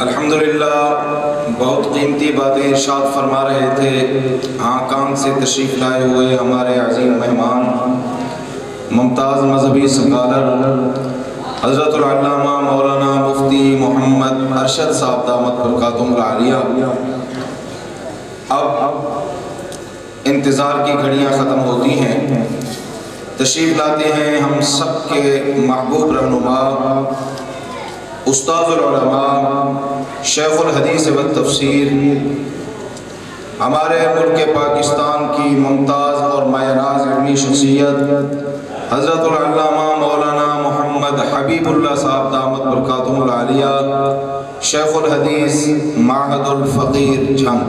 الحمدللہ بہت قیمتی باتیں ارشاد فرما رہے تھے ہانگ کانگ سے تشریف لائے ہوئے ہمارے عظیم مہمان ممتاز مذہبی سکالر حضرت العلامہ مولانا مفتی محمد ارشد صاحب دامت برکاتہم العالیہ۔ اب انتظار کی گھڑیاں ختم ہوتی ہیں، تشریف لاتے ہیں ہم سب کے محبوب رہنما استاد العلماء شیخ الحدیث و تفسیر ہمارے ملک پاکستان کی ممتاز اور مایہ ناز علمی شخصیت حضرت العلامہ مولانا محمد حبیب اللہ صاحب دامت برکاتہم العالیہ، شیخ الحدیث معہد الفقیر جھنگ۔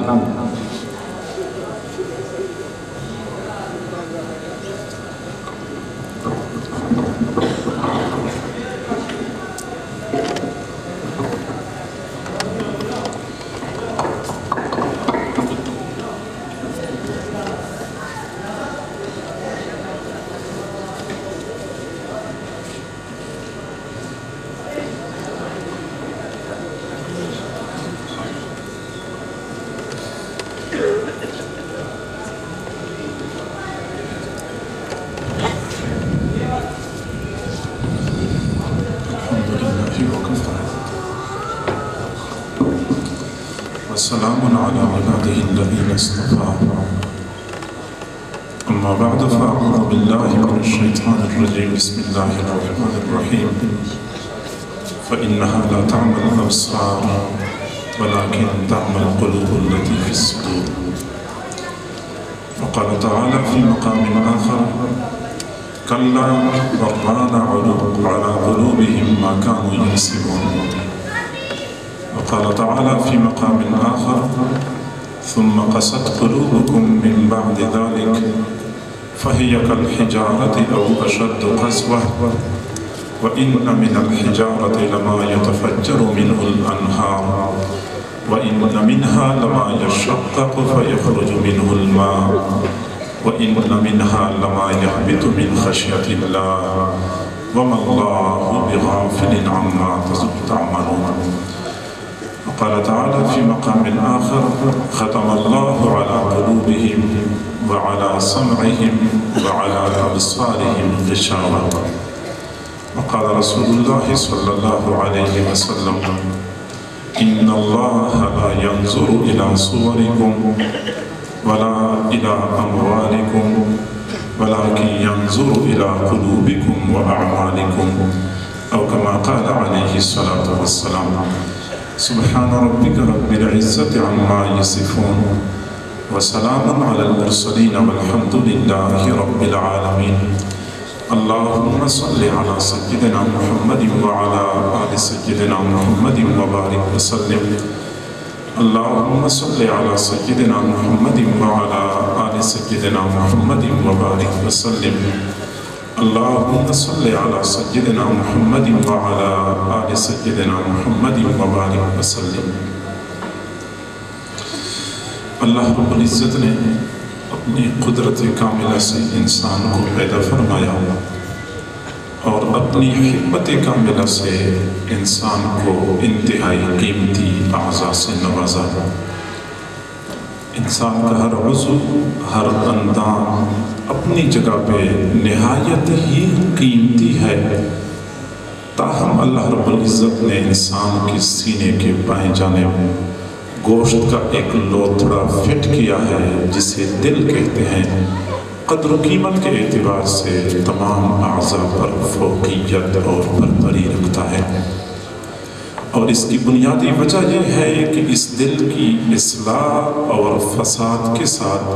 وسلام على عباده الذين اصطفى أما بعد فأعوذ بالله من الشيطان الرجيم بسم الله الرحمن الرحيم فإنها لا تعمى الأبصار ولكن تعمى القلوب التي في الصدور وقال تعالى في مقام آخر كلا بران على قلوبهم ما كانوا يكسبون وقال تعالى في مقام آخر ثم قست قلوبكم من بعد ذلك فهي كالحجارة أو أشد قسوة وإن من الحجارة لما يتفجر منه الأنهار وإن منها لما يشقق فيخرج منه الماء وإن منها لما يهبط من خشية الله وما الله بغافل عما تعملون وقال تعالى في مقام آخر ختم الله على قلوبهم وعلى سمعهم وعلى أبصارهم غشاوة وقال رسول الله صلى الله عليه وسلم إن الله لا ينظر إلى صوركم ولا إلى أموالكم ولكن ينظر إلى قلوبكم وأعمالكم أو كما قال عليه الصلاة والسلام سبحان ربك رب العزة عما يصفون وسلام على المرسلين والحمد لله رب العالمين اللهم صل على سيدنا محمد وعلى آل سيدنا محمد وبارك وسلم اللهم صل على سيدنا محمد وعلى آل سيدنا محمد وبارك وسلم اللهم صل على سيدنا محمد وعلى آل سيدنا محمد وبارك وسلم۔ اللہ رب العزت نے اپنی قدرت کاملہ سے انسان کو پیدا فرمایا اور اپنی حکمت کاملہ سے انسان کو انتہائی قیمتی اعضاء سے نوازا۔ انسان کا ہر عضو، ہر اندام اپنی جگہ پہ نہایت ہی قیمتی ہے، تاہم اللہ رب العزت نے انسان کے سینے کے بائیں جانب گوشت کا ایک لوتھڑا فٹ کیا ہے جسے دل کہتے ہیں۔ قدر و قیمت کے اعتبار سے تمام اعضاء پر فوقیت اور برتری رکھتا ہے، اور اس کی بنیادی وجہ یہ ہے کہ اس دل کی اصلاح اور فساد کے ساتھ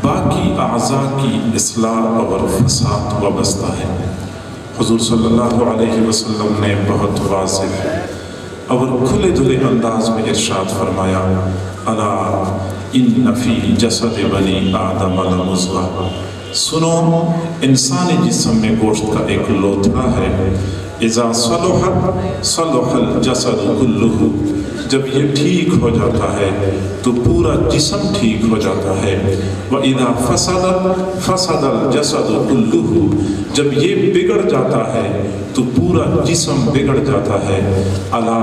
باقی اعضاء کی اصلاح اور فساد وابستہ ہے۔ حضور صلی اللہ علیہ وسلم نے بہت واضح اور کھلے دھلے انداز میں ارشاد فرمایا الا ان فی جسد بنی آدم لمضغہ، سنو انسانی جسم میں گوشت کا ایک لوتھڑا ہے، اذا صلحت صلح الجسد کلہ، جب یہ ٹھیک ہو جاتا ہے تو پورا جسم ٹھیک ہو جاتا ہے۔ وَإِذَا فَسَدَتْ فَسَدَ الْجَسَدُ كُلُّهُ، جب یہ بگڑ جاتا ہے تو پورا جسم بگڑ جاتا ہے۔ الا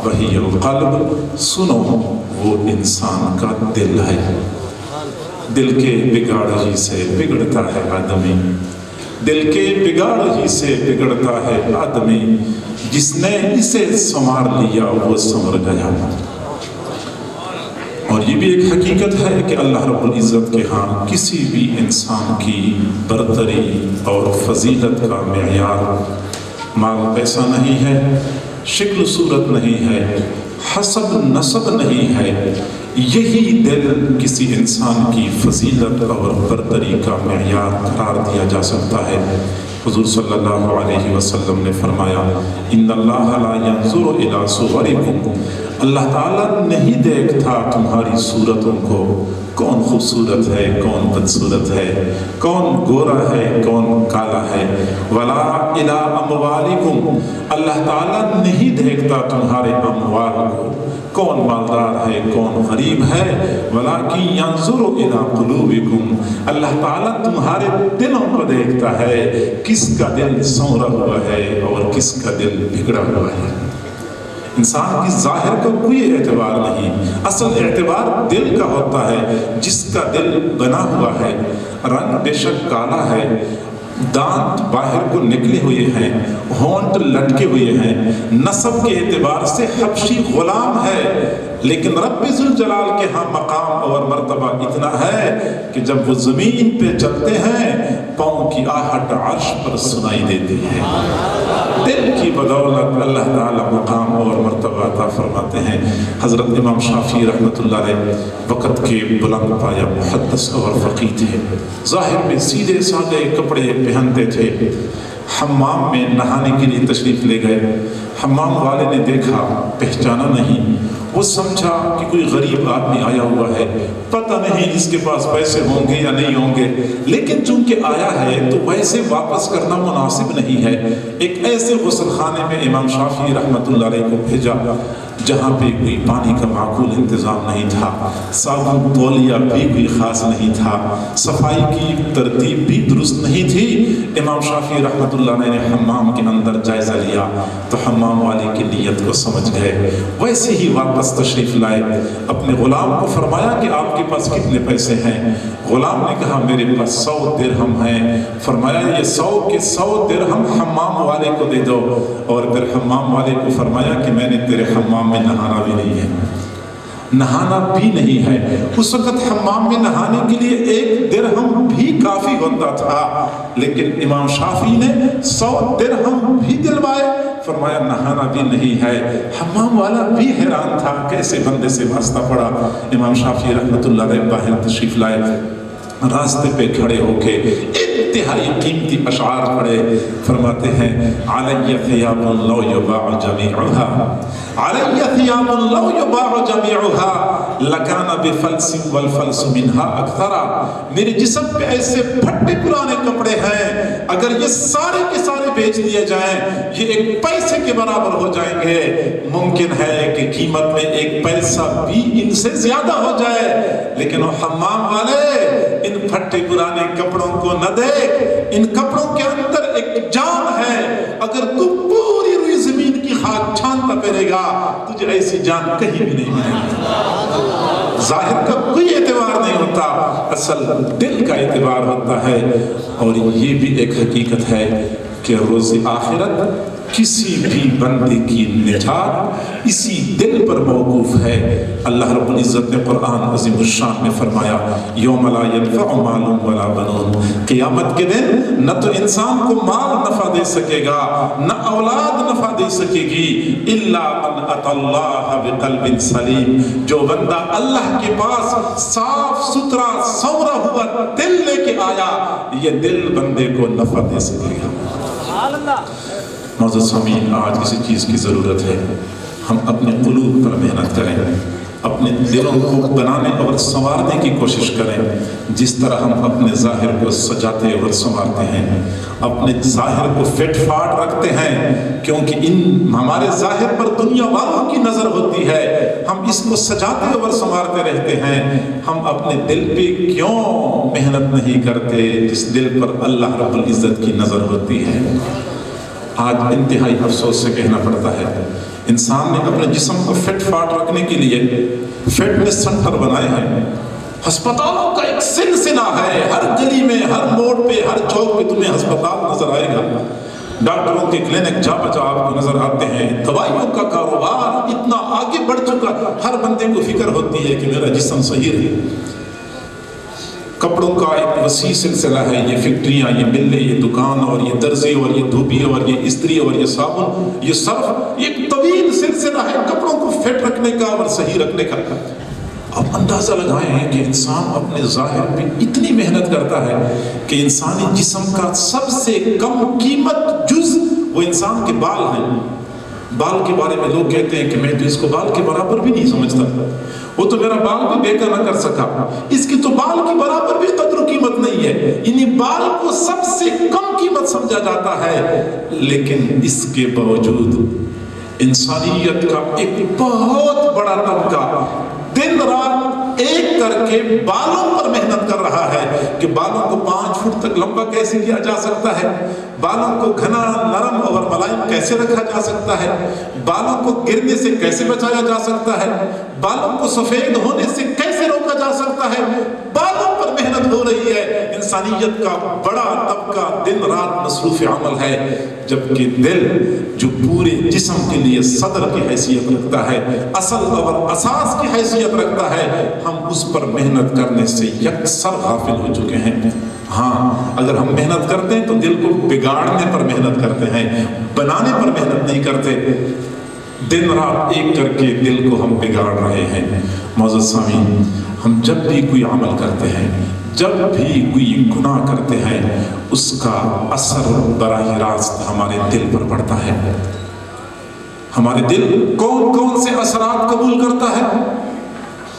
وہی القلب، سنو وہ انسان کا دل ہے۔ دل کے بگاڑ ہی سے بگڑتا ہے آدمی، دل کے بگاڑ ہی سے بگڑتا ہے آدمی، جس نے اسے سنوار لیا وہ سنور گیا۔ اور یہ بھی ایک حقیقت ہے کہ اللہ رب العزت کے ہاں کسی بھی انسان کی برتری اور فضیلت کا معیار مال پیسہ نہیں ہے، شکل صورت نہیں ہے، حسب نسب نہیں ہے، یہی دل کسی انسان کی فضیلت اور برتری کا معیار قرار دیا جا سکتا ہے۔ حضور صلی اللہ علیہ وسلم نے فرمایا ان اللہ لا ينظر الى صورکم، اللہ تعالیٰ نہیں دیکھتا تمہاری صورتوں کو، کون خوبصورت ہے کون بدصورت ہے، کون گورا ہے کون کالا ہے، ولا الى اموالکم، اللہ تعالیٰ نہیں دیکھتا تمہارے اموال کو، کون مالدار ہے کون غریب ہے، ولیکن ینظر الی قلوبکم، اللہ تعالیٰ تمہارے دلوں کو دیکھتا ہے، کس کا دل سنورا ہوا ہے اور کس کا دل بگڑا ہوا ہے۔ انسان کی ظاہر کا کوئی اعتبار نہیں، اصل اعتبار دل کا ہوتا ہے۔ جس کا دل بنا ہوا ہے، رنگ بے شک کالا ہے، دانت باہر کو نکلے ہوئے ہیں، ہونٹ لٹکے ہوئے ہیں، نسب کے اعتبار سے حبشی غلام ہے، لیکن رب ذوالجلال کے ہاں مقام اور مرتبہ اتنا ہے کہ جب وہ زمین پہ چلتے ہیں پاؤں کی آہٹ عرش پر سنائی دیتی ہے۔ دل کی بدولت اللہ تعالیٰ مقام اور مرتبہ عطا فرماتے ہیں۔ حضرت امام شافعی رحمۃ اللہ علیہ وقت کے بلند پایا محدث اور فقیہ تھے، ظاہر میں سیدھے سادے کپڑے پہنتے تھے۔ حمام میں نہانے کے لیے تشریف لے گئے، حمام والے نے دیکھا، پہچانا نہیں، وہ سمجھا کہ کوئی غریب آدمی آیا ہوا ہے، پتہ نہیں اس کے پاس پیسے ہوں گے یا نہیں ہوں گے، لیکن چونکہ آیا ہے تو ویسے واپس کرنا مناسب نہیں ہے۔ ایک ایسے غسل خانے میں امام شافعی رحمۃ اللہ علیہ کو بھیجا جہاں پہ کوئی پانی کا معقول انتظام نہیں تھا، صابن تولیہ بھی کوئی خاص نہیں تھا، صفائی کی ترتیب بھی درست نہیں تھی۔ امام شافعی رحمۃ اللہ علیہ نے حمام کے اندر جائزہ لیا تو حمام والے کی نیت کو سمجھ گئے، ویسے ہی واپس تشریف لائے، اپنے غلام کو فرمایا کہ آپ کے پاس کتنے پیسے ہیں؟ غلام نے کہا میرے پاس 100 درہم ہیں۔ فرمایا یہ 100 کے 100 درہم حمام والے کو دے دو، اور پھر حمام والے کو فرمایا کہ میں نے تیرے حمام میں نہانا بھی نہیں ہے، نہانا بھی نہیں ہے۔ اس وقت حمام میں نہانے کے لیے 1 درہم بھی کافی ہوتا تھا، لیکن امام شافعی نے 100 درہم بھی دلوائے، فرمایا نہانا بھی نہیں ہے۔ حمام والا بھی حیران تھا کیسے بندے سے واسطہ پڑا۔ امام شافعی رحمۃ اللہ علیہ باہر تشریف لائے، راستے پہ کھڑے ہو کے انتہائی قیمتی اشعار پڑھے، فرماتے ہیں علی ثیاب لو یباع جمیعها، علی ثیاب لو یباع جمیعها لکان بفلس والفلس منها اکثر، میرے جسم پہ ایسے پھٹے پرانے کپڑے ہیں، اگر یہ سارے کے سارے بیچ دیے جائیں یہ 1 پیسے کے برابر ہو جائیں گے، ممکن ہے کہ قیمت میں 1 پیسہ بھی ان سے زیادہ ہو جائے، لیکن وہ حمام والے ان پھٹے پرانے کپڑوں کو نہ دیکھ، ان کپڑوں کے اندر ایک جان ہے، اگر تو پوری روئی زمین کی خاک چھانتا پھرے گا تجھے ایسی جان کہیں بھی نہیں ملے گی۔ ظاہر کا کوئی اعتبار نہیں ہوتا، اصل دل کا اعتبار ہوتا ہے۔ اور یہ بھی ایک حقیقت ہے کہ روز آخرت کسی بھی بندے کی نجات اسی دل پر موقوف ہے۔ اللہ رب العزت نے قرآن عظیم الشان میں فرمایا یوم لا ینفع مال ولا بنون، قیامت کے دن نہ تو انسان کو مال نفع دے سکے گا نہ اولاد نفع دے سکے گی، الا من اتى اللہ بقلب سلیم، جو بندہ اللہ کے پاس صاف ستھرا سنورا ہوا دل لے کے آیا، یہ دل بندے کو نفع دے سکے گا۔ معزز سامعین، آج کسی چیز کی ضرورت ہے، ہم اپنے قلوب پر محنت کریں۔ اپنے دلوں کو بنانے اور سنوارنے کی کوشش کریں جس طرح ہم اپنے ظاہر کو سجاتے اور سنوارتے ہیں، اپنے ظاہر کو فٹ فاٹ رکھتے ہیں، کیونکہ ہمارے ظاہر پر دنیا والوں کی نظر ہوتی ہے، ہم اس کو سجاتے اور سنوارتے رہتے ہیں، ہم اپنے دل پہ کیوں محنت نہیں کرتے جس دل پر اللہ رب العزت کی نظر ہوتی ہے؟ آج انتہائی افسوس سے کہنا پڑتا ہے انسان نے اپنے جسم کو فٹ فاٹ رکھنے کے لیے فٹنس سینٹر بنائے ہیں، ہسپتالوں کا ایک سلسلہ ہے، ہر گلی میں، ہر موڑ پہ، ہر چوک پہ تمہیں ہسپتال نظر آئے گا، ڈاکٹروں کے کلینک جا بجا آپ کو نظر آتے ہیں، دوائیوں کا کاروبار اتنا آگے بڑھ چکا، ہر بندے کو فکر ہوتی ہے کہ میرا جسم صحیح رہے۔ کپڑوں کا ایک وسیع سلسلہ ہے، یہ فیکٹریاں، یہ ملیں، یہ دکان، اور یہ درزی، اور یہ دھوبی، اور یہ استری، اور یہ صابن، یہ صرف ایک طویل سلسلہ ہے کپڑوں کو فٹ رکھنے کا اور صحیح رکھنے کا۔ اب اندازہ لگائیں کہ انسان اپنے ظاہر پہ اتنی محنت کرتا ہے کہ انسانی جسم کا سب سے کم قیمت جز وہ انسان کے بال ہیں۔ بال کے بارے میں لوگ کہتے ہیں کہ میں تو اس کو بال کے برابر بھی نہیں سمجھتا، وہ تو میرا بال بھی بیکا نہ کر سکا، اس کی تو بال کی برابر بھی قدر و قیمت نہیں ہے، انہیں بال کو سب سے کم قیمت سمجھا جاتا ہے، لیکن اس کے باوجود انسانیت کا ایک بہت بڑا طبقہ دن رات ایک کر کے بالوں پر محنت کر رہا ہے کہ بالوں کو 5 فٹ تک لمبا کیسے کیا جا سکتا ہے، بالوں کو گھنا، نرم اور ملائم کیسے رکھا جا سکتا ہے، بالوں کو گرنے سے کیسے بچایا جا سکتا ہے، بالوں کو سفید ہونے سے کیسے روکا جا سکتا ہے، بالوں پر محنت ہو رہی ہے۔ انسانیت کا بڑا طبقہ دن رات مصروف عمل ہے، جبکہ دل جو پورے جسم کے لیے صدر کی حیثیت رکھتا ہے، اصل اور اساس کی حیثیت رکھتا ہے، ہم اس پر محنت کرنے سے یکسر غافل ہو چکے ہیں۔ ہاں، اگر ہم محنت کرتے ہیں تو دل کو بگاڑنے پر محنت کرتے ہیں، بنانے پر محنت نہیں کرتے۔ دن رات ایک کر کے دل کو ہم بگاڑ رہے ہیں۔ معزز سامعین، ہم جب بھی کوئی عمل کرتے ہیں، جب بھی کوئی گناہ کرتے ہیں، اس کا اثر براہ راست ہمارے دل پر پڑتا ہے۔ ہمارے دل کون کون سے اثرات قبول کرتا ہے؟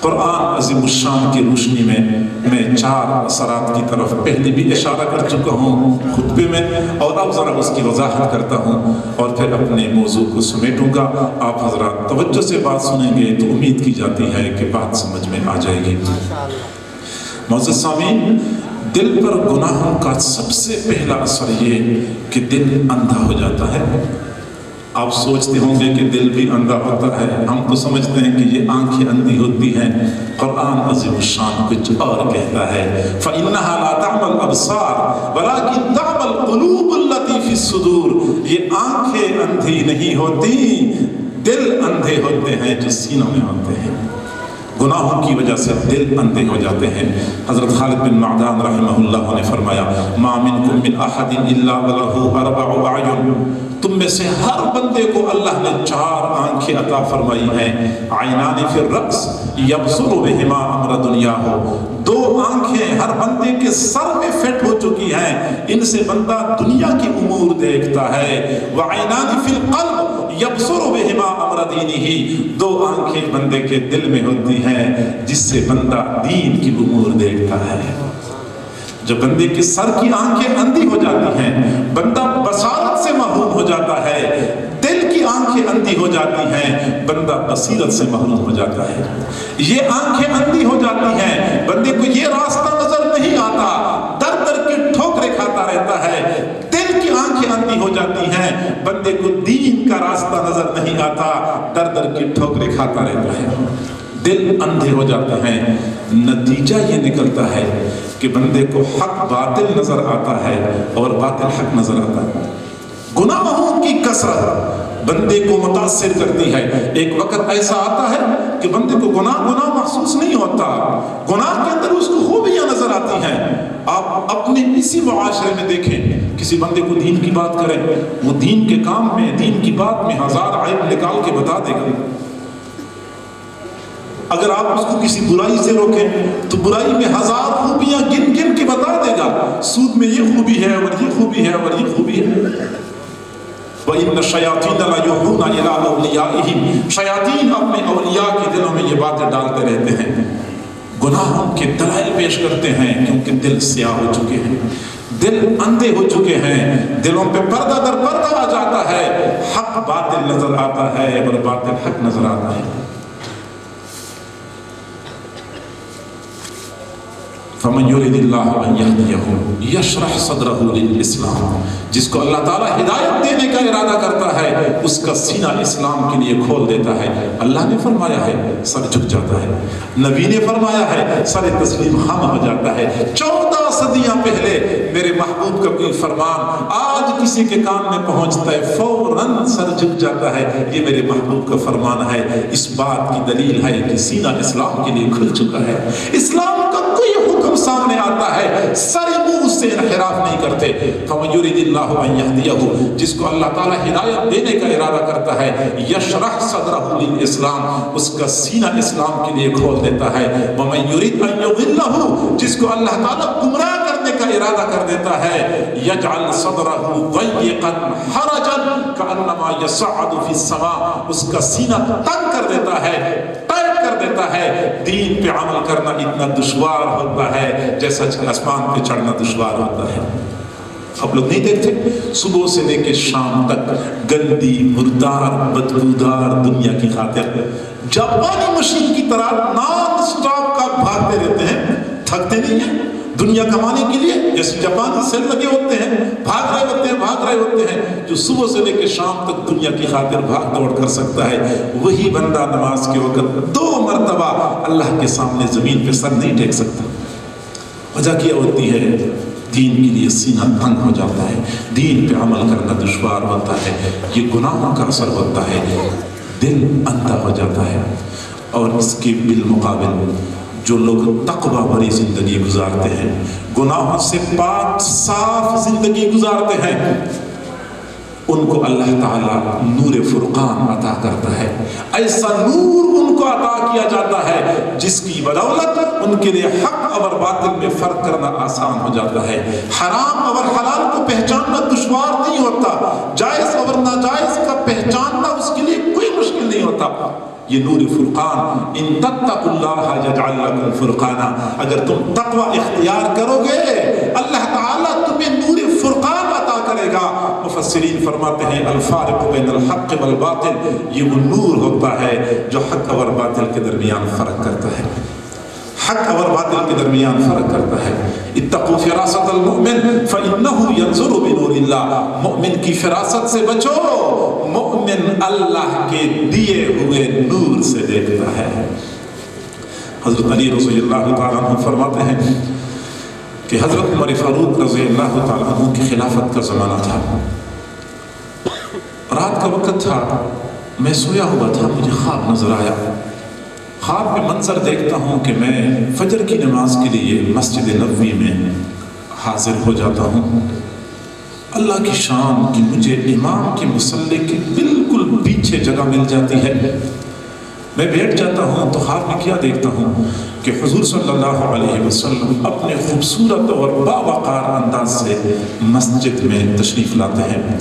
قرآن عظیم الشان کی روشنی میں 4 اثرات کی طرف پہلے بھی اشارہ کر چکا ہوں خطبے میں، اور اب ذرا اس کی وضاحت کرتا ہوں اور پھر اپنے موضوع کو سمیٹوں گا۔ آپ حضرات توجہ سے بات سنیں گے تو امید کی جاتی ہے کہ بات سمجھ میں آ جائے گی۔ معزز سامعین، دل پر گناہوں کا سب سے پہلا اثر یہ کہ دل اندھا ہو جاتا ہے۔ آپ سوچتے ہوں گے کہ دل بھی اندھا ہوتا ہے، ہم تو سمجھتے ہیں کہ یہ آنکھیں اندھی ہوتی ہیں، قرآن عظیم الشان کچھ اور کہتا ہے، فَإِنَّهَا لَا تَعْمَى الْأَبْصَارُ وَلَكِنْ تَعْمَى الْقُلُوبُ الَّتِي فِي الصُّدُورِ۔ یہ آنکھیں اندھی نہیں ہوتی، دل اندھے ہوتے ہیں جو سینوں میں ہوتے ہیں۔ گناہوں کی وجہ سے دل اندھے ہو جاتے ہیں۔ حضرت خالد بن معدان رحمہ اللہ نے فرمایا، مَا مِنْكُمْ مِنْ أَحَدٍ إِلَّا وَلَهُ 4 أَعْيُنٍ۔ تم میں سے ہر بندے کو اللہ نے 4 آنکھیں عطا فرمائی ہیں۔ عینان فی الرأس یبصر بہما امر دنیاہ۔ 2 آنکھیں ہر بندے کے سر میں فٹ ہو چکی ہیں، ان سے بندہ دنیا کی امور دیکھتا ہے۔ وعینان فی القلب یبصر بہما امر دینہ۔ 2 آنکھیں بندے کے دل میں ہوتی ہیں جس سے بندہ دین کی امور دیکھتا ہے۔ جب بندے کے سر کی آنکھیں اندھی ہو جاتی ہیں، بندہ بصارت سے محروم ہو جاتا ہے، دل کی آنکھیں اندھی ہو جاتی ہیں، بندہ بصیرت سے محروم ہو جاتا ہے۔ یہ آنکھیں اندھی ہو جاتی ہیں، بندے کو یہ راستہ نظر نہیں آتا، در در کی ٹھوکریں کھاتا رہتا ہے۔ دل کی آنکھیں اندھی ہو جاتی ہیں، بندے کو دین کا راستہ نظر نہیں آتا، در در کی ٹھوکریں کھاتا رہتا ہے۔ دل اندھے ہو جاتے ہیں، نتیجہ یہ نکلتا ہے کہ بندے کو حق باطل نظر آتا ہے اور باطل حق نظر آتا ہے۔ گناہوں کی کثرت بندے کو متاثر کرتی ہے۔ ایک وقت ایسا آتا ہے کہ بندے کو گناہ محسوس نہیں ہوتا، گناہ کے اندر اس کو خوبیاں نظر آتی ہیں۔ آپ اپنے اسی معاشرے میں دیکھیں، کسی بندے کو دین کی بات کریں، وہ دین کے کام میں، دین کی بات میں 1000 عیب نکال کے بتا دے گا۔ اگر آپ اس کو کسی برائی سے روکیں تو برائی میں 1000 خوبیاں گن گن کے بتا دے گا، سود میں یہ خوبی ہے اور یہ خوبی ہے اور یہ خوبی ہے۔ وَإِنَّ الشَّيَاطِينَ لَيُوحُونَ إِلَىٰ أَوْلِيَائِهِمْ، شیاطین اپنے اولیاء کے دلوں میں یہ باتیں ڈالتے رہتے ہیں، گناہوں کے دلائل پیش کرتے ہیں، کیونکہ دل سیاہ ہو چکے ہیں، دل اندھے ہو چکے ہیں، دلوں پہ پردہ در پردہ آ جاتا ہے، حق باطل نظر آتا ہے اور باطل حق نظر آتا ہے۔ فَمَنْ يُرِدِ اللَّهُ أَنْ يَهْدِيَهُ يَشْرَحْ صَدْرَهُ لِلْإِسْلَامِ، جس کو اللہ تعالیٰ ہدایت دینے کا ارادہ کرتا ہے اس کا سینہ اسلام کے لیے کھول دیتا ہے۔ اللہ نے فرمایا ہے سر جھک جاتا ہے، نبی نے فرمایا ہے سر تسلیم خم ہو جاتا ہے۔ 14 صدیاں پہلے میرے محبوب کا کوئی فرمان آج کسی کے کان میں پہنچتا ہے فوراً سر جھک جاتا ہے، یہ میرے محبوب کا فرمان ہے۔ اس بات کی دلیل ہے کہ سینہ اسلام کے لیے کھل چکا ہے، اسلام کا کوئی حکم سامنے آتا ہے سر منہ سے انحراف نہیں کرتے۔ فَمَن يُرِدِ اللَّهُ أَن يَهْدِيَهُ، جس کو اللہ تعالیٰ ہدایت دینے کا ارادہ کرتا ہے، يَشْرَحْ صَدْرَهُ لِلْإِسْلَامِ، اس کا سینہ اسلام کے لیے کھول دیتا ہے۔ وَمَن يُرِدْ أَن يُضِلَّهُ، جس کو اللہ تعالیٰ گمراہ کرنے کا ارادہ کر دیتا ہے، يَجْعَلْ صَدْرَهُ ضَيِّقًا حَرَجًا كَأَنَّمَا يَصَّعَّدُ فِي السَّمَاءِ، اس کا سینہ تنگ کر دیتا ہے، کر دیتا ہے۔ دین پہ عمل کرنا اتنا دشوار ہوتا ہے جیسا آسمان پہ چڑھنا دشوار ہوتا ہے۔ آپ لوگ نہیں دیکھتے صبح سے لے کے شام تک گندی مردار بدبودار دنیا کی خاطر جاپانی مشین کی طرح نان سٹاپ کا بھاگتے رہتے ہیں، تھکتے نہیں ہیں دنیا کمانے کے لیے، جیسے جاپانی سیل لگے ہوتے ہیں، بھاگ رہے ہوتے ہیں۔ جو صبح سے لے کے شام تک دنیا کی خاطر بھاگ دوڑ کر سکتا ہے، وہی بندہ نماز کے وقت 2 مرتبہ اللہ کے سامنے زمین پہ سر نہیں ٹیک سکتا۔ وجہ کیا ہوتی ہے؟ دین کے لیے سینہ تنگ ہو جاتا ہے، دین پہ عمل کرنا دشوار ہوتا ہے، یہ گناہوں کا اثر ہوتا ہے، دل اندھا ہو جاتا ہے۔ اور اس کے بالمقابل جو لوگ تقوی بھری زندگی گزارتے ہیں، گناہوں سے پاک صاف زندگی گزارتے ہیں، ان کو اللہ تعالیٰ نور فرقان عطا کرتا ہے۔ ایسا نور ان کو عطا کیا جاتا ہے جس کی بدولت ان کے لیے حق اور باطل میں فرق کرنا آسان ہو جاتا ہے، حرام اور حلال کو پہچاننا دشوار نہیں ہوتا، جائز اور ناجائز کا پہچاننا اس کے لیے کوئی مشکل نہیں ہوتا۔ یہ نور فرقان، ان تتقوا اللہ یجعل لکم فرقانا، اگر تم تقوی اختیار کرو گے اللہ تعالیٰ تمہیں نور فرقان عطا کرے گا۔ مفسرین فرماتے ہیں الفارق بین الحق والباطل، یہ وہ نور ہوتا ہے جو حق اور باطل کے درمیان فرق کرتا ہے، حق اور باطل کے درمیان فرق کرتا ہے۔ اتقوا فراست المؤمن فإنه ينظر بنور اللہ، مؤمن کی فراست سے بچو، مؤمن اللہ کے دیے ہوئے نور سے دیکھتا ہے۔ حضرت علی رضی اللہ تعالیٰ عنہ فرماتے ہیں کہ حضرت عمر فاروق رضی اللہ تعالیٰ عنہ کی خلافت کا زمانہ تھا، رات کا وقت تھا، میں سویا ہوا تھا، مجھے خواب نظر آیا، خواب میں منظر دیکھتا ہوں کہ میں فجر کی نماز کے لیے مسجد نبوی میں حاضر ہو جاتا ہوں، اللہ کی شان کہ مجھے امام کے مصلی کے بالکل پیچھے جگہ مل جاتی ہے، میں بیٹھ جاتا ہوں تو خواب میں کیا دیکھتا ہوں کہ حضور صلی اللہ علیہ وسلم اپنے خوبصورت اور باوقار انداز سے مسجد میں تشریف لاتے ہیں،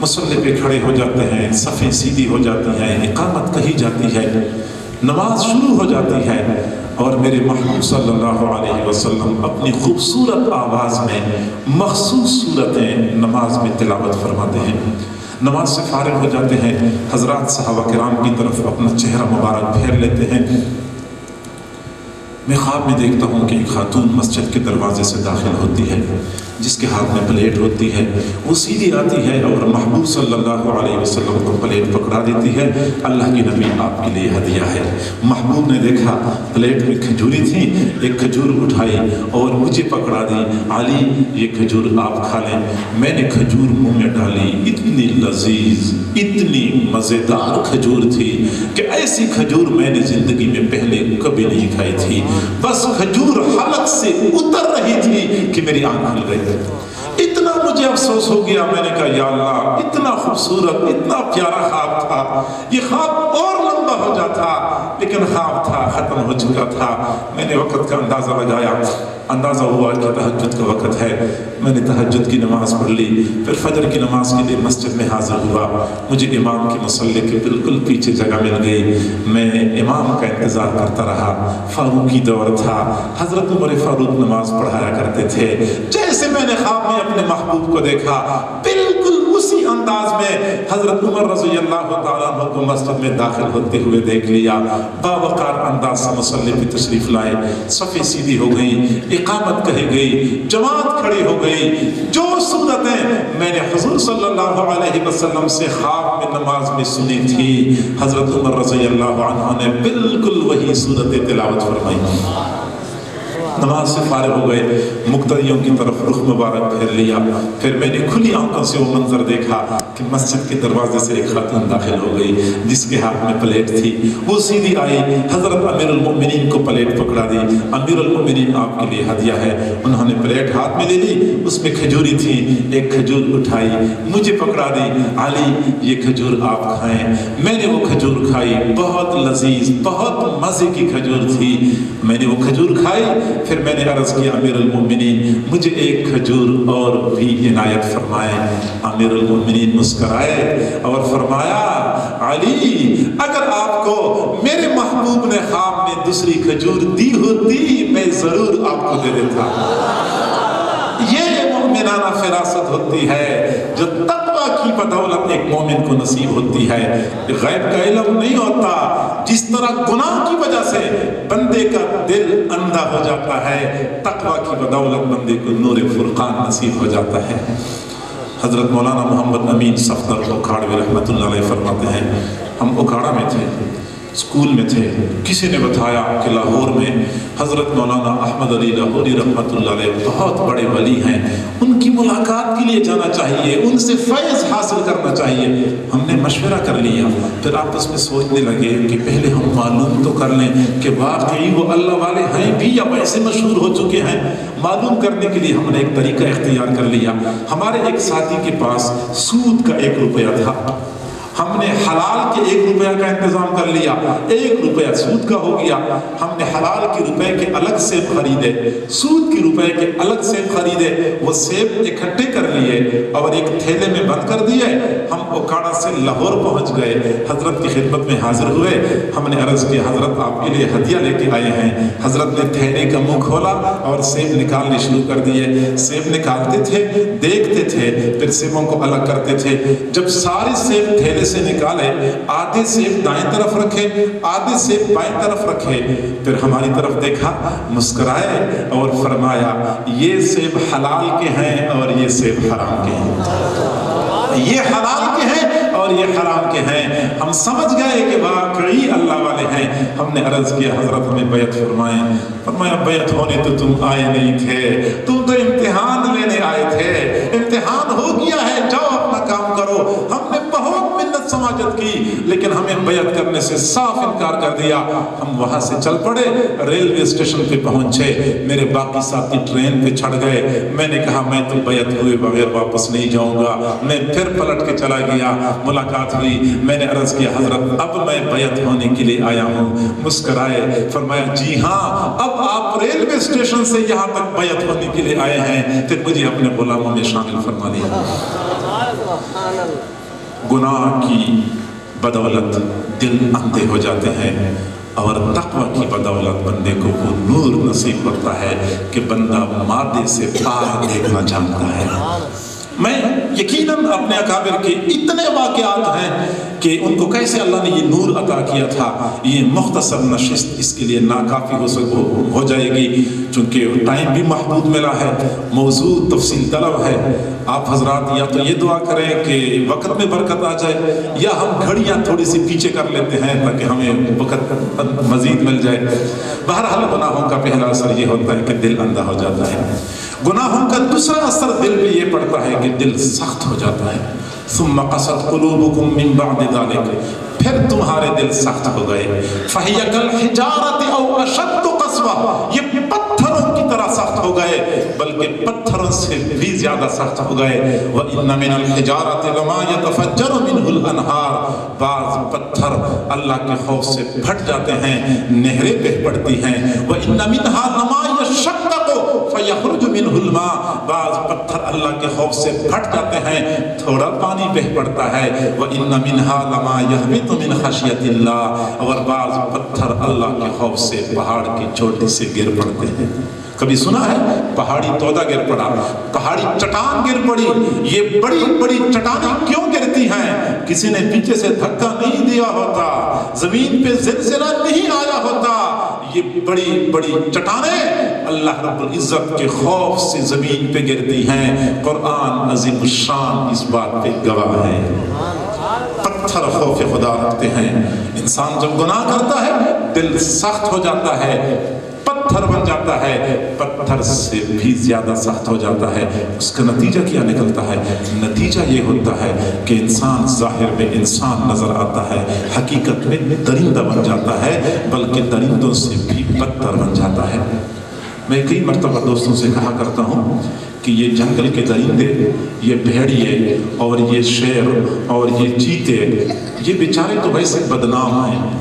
مصلی پہ کھڑے ہو جاتے ہیں، صفیں سیدھی ہو جاتی ہیں، اقامت کہی جاتی ہے، نماز شروع ہو جاتی ہے، اور میرے محبوب صلی اللہ علیہ وسلم اپنی خوبصورت آواز میں مخصوص صورتیں نماز میں تلاوت فرماتے ہیں۔ نماز سے فارغ ہو جاتے ہیں، حضرات صحابہ کرام کی طرف اپنا چہرہ مبارک پھیر لیتے ہیں، میں خواب میں دیکھتا ہوں کہ ایک خاتون مسجد کے دروازے سے داخل ہوتی ہے، جس کے ہاتھ میں پلیٹ ہوتی ہے، وہ سیدھی آتی ہے اور محبوب صلی اللہ علیہ وسلم کو پلیٹ پکڑا دیتی ہے، اللہ کی نبی آپ کے لیے ہدیہ ہے۔ محبوب نے دیکھا پلیٹ میں کھجوری تھی، ایک کھجور اٹھائی اور مجھے پکڑا دی، علی یہ کھجور آپ کھا لیں۔ میں نے کھجور منہ میں ڈالی، اتنی لذیذ اتنی مزیدار کھجور تھی کہ ایسی کھجور میں نے زندگی میں پہلے کبھی نہیں کھائی تھی، بس کھجور حلق سے اتر رہی تھی کہ میری آنکھ کھل گئی۔ اتنا مجھے افسوس ہو گیا، میں نے کہا یا اللہ اتنا خوبصورت اتنا پیارا خواب تھا، یہ خواب اور لمبا ہو جاتا لیکن خواب تھا ختم ہو چکا تھا۔ میں نے وقت کا اندازہ لگایا، اندازہ ہوا کہ تہجد کا وقت ہے، میں نے تہجد کی نماز پڑھ لی، پھر فجر کی نماز کے لیے مسجد میں حاضر ہوا، مجھے امام کے مصلی کے بالکل پیچھے جگہ مل گئی، میں امام کا انتظار کرتا رہا۔ فاروقی دور تھا، حضرت عمر فاروق نماز پڑھایا کرتے تھے، جیسے میں نے خواب میں اپنے محبوب کو دیکھا بالکل اسی انداز میں حضرت عمر رضی اللہ تعالیٰ عنہ کو مسجد میں داخل ہوتے ہوئے دیکھ لیا، باوقار انداز سے مصلی پہ تشریف لائے، صفیں سیدھی ہو گئی، اقامت کہی گئی، جماعت کھڑی ہو گئی، جو صورتیں میں نے حضور صلی اللہ علیہ وسلم سے خواب میں نماز میں سنی تھی، حضرت عمر رضی اللہ عنہ نے بالکل وہی صورتیں تلاوت فرمائی۔ نماز سے فارغ ہو گئے، مقتدیوں کی طرف رخ مبارک پھیر لیا، پھر میں نے کھلی آنکھوں سے وہ منظر دیکھا کہ مسجد کے دروازے سے ایک خاتون داخل ہو گئی جس کے ہاتھ میں پلیٹ تھی، وہ سیدھی آئی، حضرت امیر المؤمنین کو پلیٹ پکڑا دی، امیر المؤمنین آپ کے لیے ہدیہ ہے، انہوں نے پلیٹ ہاتھ میں لے لی، اس میں کھجوری تھی، ایک کھجور اٹھائی، مجھے پکڑا دی، علی یہ کھجور آپ کھائیں، میں نے وہ کھجور کھائی، بہت لذیذ بہت مزے کی کھجور تھی، میں نے وہ کھجور کھائی، پھر میں نے عرض کیا امیر المؤمنین مجھے ایک کھجور اور بھی عنایت فرمائیں، امیر المؤمنین مسکرائے اور فرمایا علی اگر آپ کو میرے محبوب نے خواب میں دوسری کھجور دی ہوتی میں ضرور آپ کو دے دیتا۔ یہ مومنانہ فراست ہوتی ہے جو تقوی کی بدولت ایک مومن کو نصیب ہوتی ہے، غیب کا علم نہیں ہوتا، جس طرح گناہ کی وجہ سے بندے کا دل اندھا ہو جاتا ہے، تقوی کی بدولت بندے کو نور فرقان نصیب ہو جاتا ہے۔ حضرت مولانا محمد امین صفدر اکھاڑوی رحمۃ اللہ علیہ فرماتے ہیں ہم اکھاڑا میں تھے، اسکول میں تھے، کسی نے بتایا کہ لاہور میں حضرت مولانا احمد علی لاہوری رحمۃ اللہ علیہ بہت بڑے ولی ہیں، ان کی ملاقات کے لیے جانا چاہیے، ان سے فیض حاصل کرنا چاہیے۔ ہم نے مشورہ کر لیا، پھر آپس میں سوچنے لگے کہ پہلے ہم معلوم تو کر لیں کہ واقعی وہ اللہ والے ہیں بھی یا ویسے مشہور ہو چکے ہیں۔ معلوم کرنے کے لیے ہم نے ایک طریقہ اختیار کر لیا، ہمارے ایک ساتھی کے پاس سود کا 1 روپیہ تھا، ہم نے حلال کے 1 روپیہ کا انتظام کر لیا، 1 روپیہ سود کا ہو گیا، ہم نے حلال کے روپے کے الگ سیب خریدے، سود کے روپے کے الگ سیب خریدے، وہ سیب اکٹھے کر لیے اور ایک تھیلے میں بند کر دیے، ہم اوکاڑا سے لاہور پہنچ گئے، حضرت کی خدمت میں حاضر ہوئے، ہم نے عرض کی حضرت آپ کے لیے ہدیہ لے کے آئے ہیں، حضرت نے تھیلے کا منہ کھولا اور سیب نکالنے شروع کر دیے، سیب نکالتے تھے، دیکھتے تھے، پھر سیبوں کو الگ کرتے تھے، جب سارے سیب تھیلے سے نکالے، آدھے سیب دائیں طرف رکھے، آدھے سیب بائیں طرف رکھے، پھر ہماری طرف دیکھا، مسکرائے اور فرمایا یہ سیب حلال کے ہیں اور یہ سیب حرام کے ہیں، یہ حلال کے ہیں اور یہ حرام کے ہیں۔ ہم سمجھ گئے کہ واقعی اللہ والے ہیں۔ ہم نے عرض کیا حضرت ہمیں بیعت فرمائیں، فرمایا بیعت ہونے تو تم آئے نہیں تھے، تم تو امتحان لینے آئے تھے، امتحان ہو گیا ہے، جاؤ اپنا کام کرو۔ ہم نے بہت منت سماجت کی لیکن ہمیں بیعت کرنے سے صاف انکار کر دیا۔ ہم وہاں سے چل پڑے، ریلوے اسٹیشن پہ پہنچے، میرے باقی ساتھی ٹرین پہ چڑھ گئے، میں نے کہا میں تو بیعت ہوئے بغیر واپس نہیں جاؤں گا، میں پھر پلٹ کے چلا گیا، ملاقات ہوئی، میں نے عرض کیا حضرت اب میں بیعت ہونے کے لیے آیا ہوں، مسکرائے، فرمایا جی ہاں اب آپ ریلوے اسٹیشن سے یہاں تک بیعت ہونے کے لیے آئے ہیں، پھر مجھے اپنے غلاموں میں شامل فرما لیا۔ گناہ کی بدولت دل اندھے ہو جاتے ہیں اور تقوی کی بدولت بندے کو وہ نور نصیب ہوتا ہے کہ بندہ مادے سے پار دیکھنا جانتا ہے۔ میں یقیناً اپنے اکابر کے اتنے واقعات ہیں کہ ان کو کیسے اللہ نے یہ نور عطا کیا تھا، یہ مختصر نشست اس کے لیے ناکافی ہو جائے گی چونکہ ٹائم بھی محدود ملا ہے، موضوع تفصیل طلب ہے۔ آپ حضرات یا تو یہ دعا کریں کہ وقت میں برکت آ جائے یا ہم گھڑیاں تھوڑی سی پیچھے کر لیتے ہیں تاکہ ہمیں وقت مزید مل جائے۔ بہرحال گناہوں کا پہلا اثر یہ ہوتا ہے کہ دل اندھا ہو جاتا ہے، گناہوں کا دوسرا اثر دل پہ یہ پڑتا ہے کہ دل سخت ہو جاتا ہے۔ ثم قست قلوبکم من بعد ذلک، پھر تمہارے دل سخت ہو گئے۔ فہی کالحجارۃ او اشد قسوۃ، یہ پتھروں کی طرح سخت ہو گئے بلکہ پتھروں سے بھی زیادہ سخت ہو گئے۔ وَإِنَّ مِنَ الْحِجَارَةِ لَمَا يَتَفَجَّرُ مِنْهُ الْأَنْهَارُ، بعض پتھر اللہ کے خوف سے پھٹ جاتے ہیں، نہریں بہہ پڑتی ہیں۔ وَإِنَّ مِنْهَا لَمَا يَشَّقَّقُ فَيَخْرُجُ مِنْهُ الْمَاءُ، بعض پتھر اللہ کے خوف سے پھٹ جاتے ہیں، تھوڑا پانی بہ پڑتا ہے، وَإِنَّ مِنْهَا لَمَا يَهْبِطُ مِنْ خَشْيَةِ اللَّهِ، اور بعض پتھر اللہ کے خوف سے پہاڑ کی چوٹی سے گر پڑتے ہیں۔ کبھی سنا ہے پہاڑی تودا گر پڑا، پہاڑی چٹان گر پڑی؟ یہ بڑی بڑی چٹانیں کیوں گرتی ہیں؟ کسی نے پیچھے سے دھکا نہیں دیا ہوتا، زمین پہ زلزلہ نہیں آیا ہوتا، یہ بڑی بڑی چٹانیں اللہ رب العزت کے خوف سے زمین پہ گرتی ہیں۔ قرآن عظیم الشان اس بات پہ گواہ ہے۔ پتھر خوف خدا رکھتے ہیں۔ انسان جب گناہ کرتا ہے دل سخت ہو جاتا ہے، پتھر بن جاتا ہے، پتھر سے بھی زیادہ سخت ہو جاتا ہے۔ اس کا نتیجہ کیا نکلتا ہے؟ نتیجہ یہ ہوتا ہے کہ انسان ظاہر میں انسان نظر آتا ہے، حقیقت میں درندہ بن جاتا ہے، بلکہ درندوں سے بھی بدتر بن جاتا ہے۔ میں کئی مرتبہ دوستوں سے کہا کرتا ہوں کہ یہ جنگل کے درندے، یہ بھیڑیے اور یہ شیر اور یہ چیتے، یہ بیچارے تو ویسے بدنام ہیں،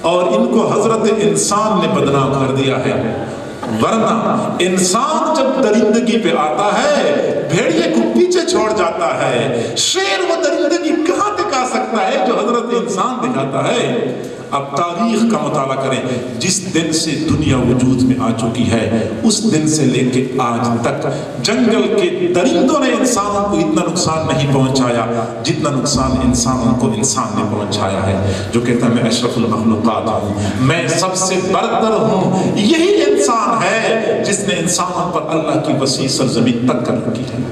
اور ان کو حضرت انسان نے بدنام کر دیا ہے۔ ورنہ انسان جب درندگی پہ آتا ہے بھیڑیے کو پیچھے چھوڑ جاتا ہے، شیر وہ درندگی کہاں دکھا سکتا ہے جو حضرت انسان دکھاتا ہے؟ اب تاریخ کا مطالعہ کریں، جس دن سے دنیا وجود میں آ چکی ہے اس دن سے لے کے آج تک جنگل کے درندوں نے انسانوں کو اتنا نقصان نہیں پہنچایا جتنا نقصان انسانوں کو انسان نے پہنچایا ہے۔ جو کہتا ہے میں اشرف المخلوقات ہوں، میں سب سے برتر ہوں، یہی انسان ہے جس نے انسانوں پر اللہ کی وسیع سرزمین تک کر رکھی ہے۔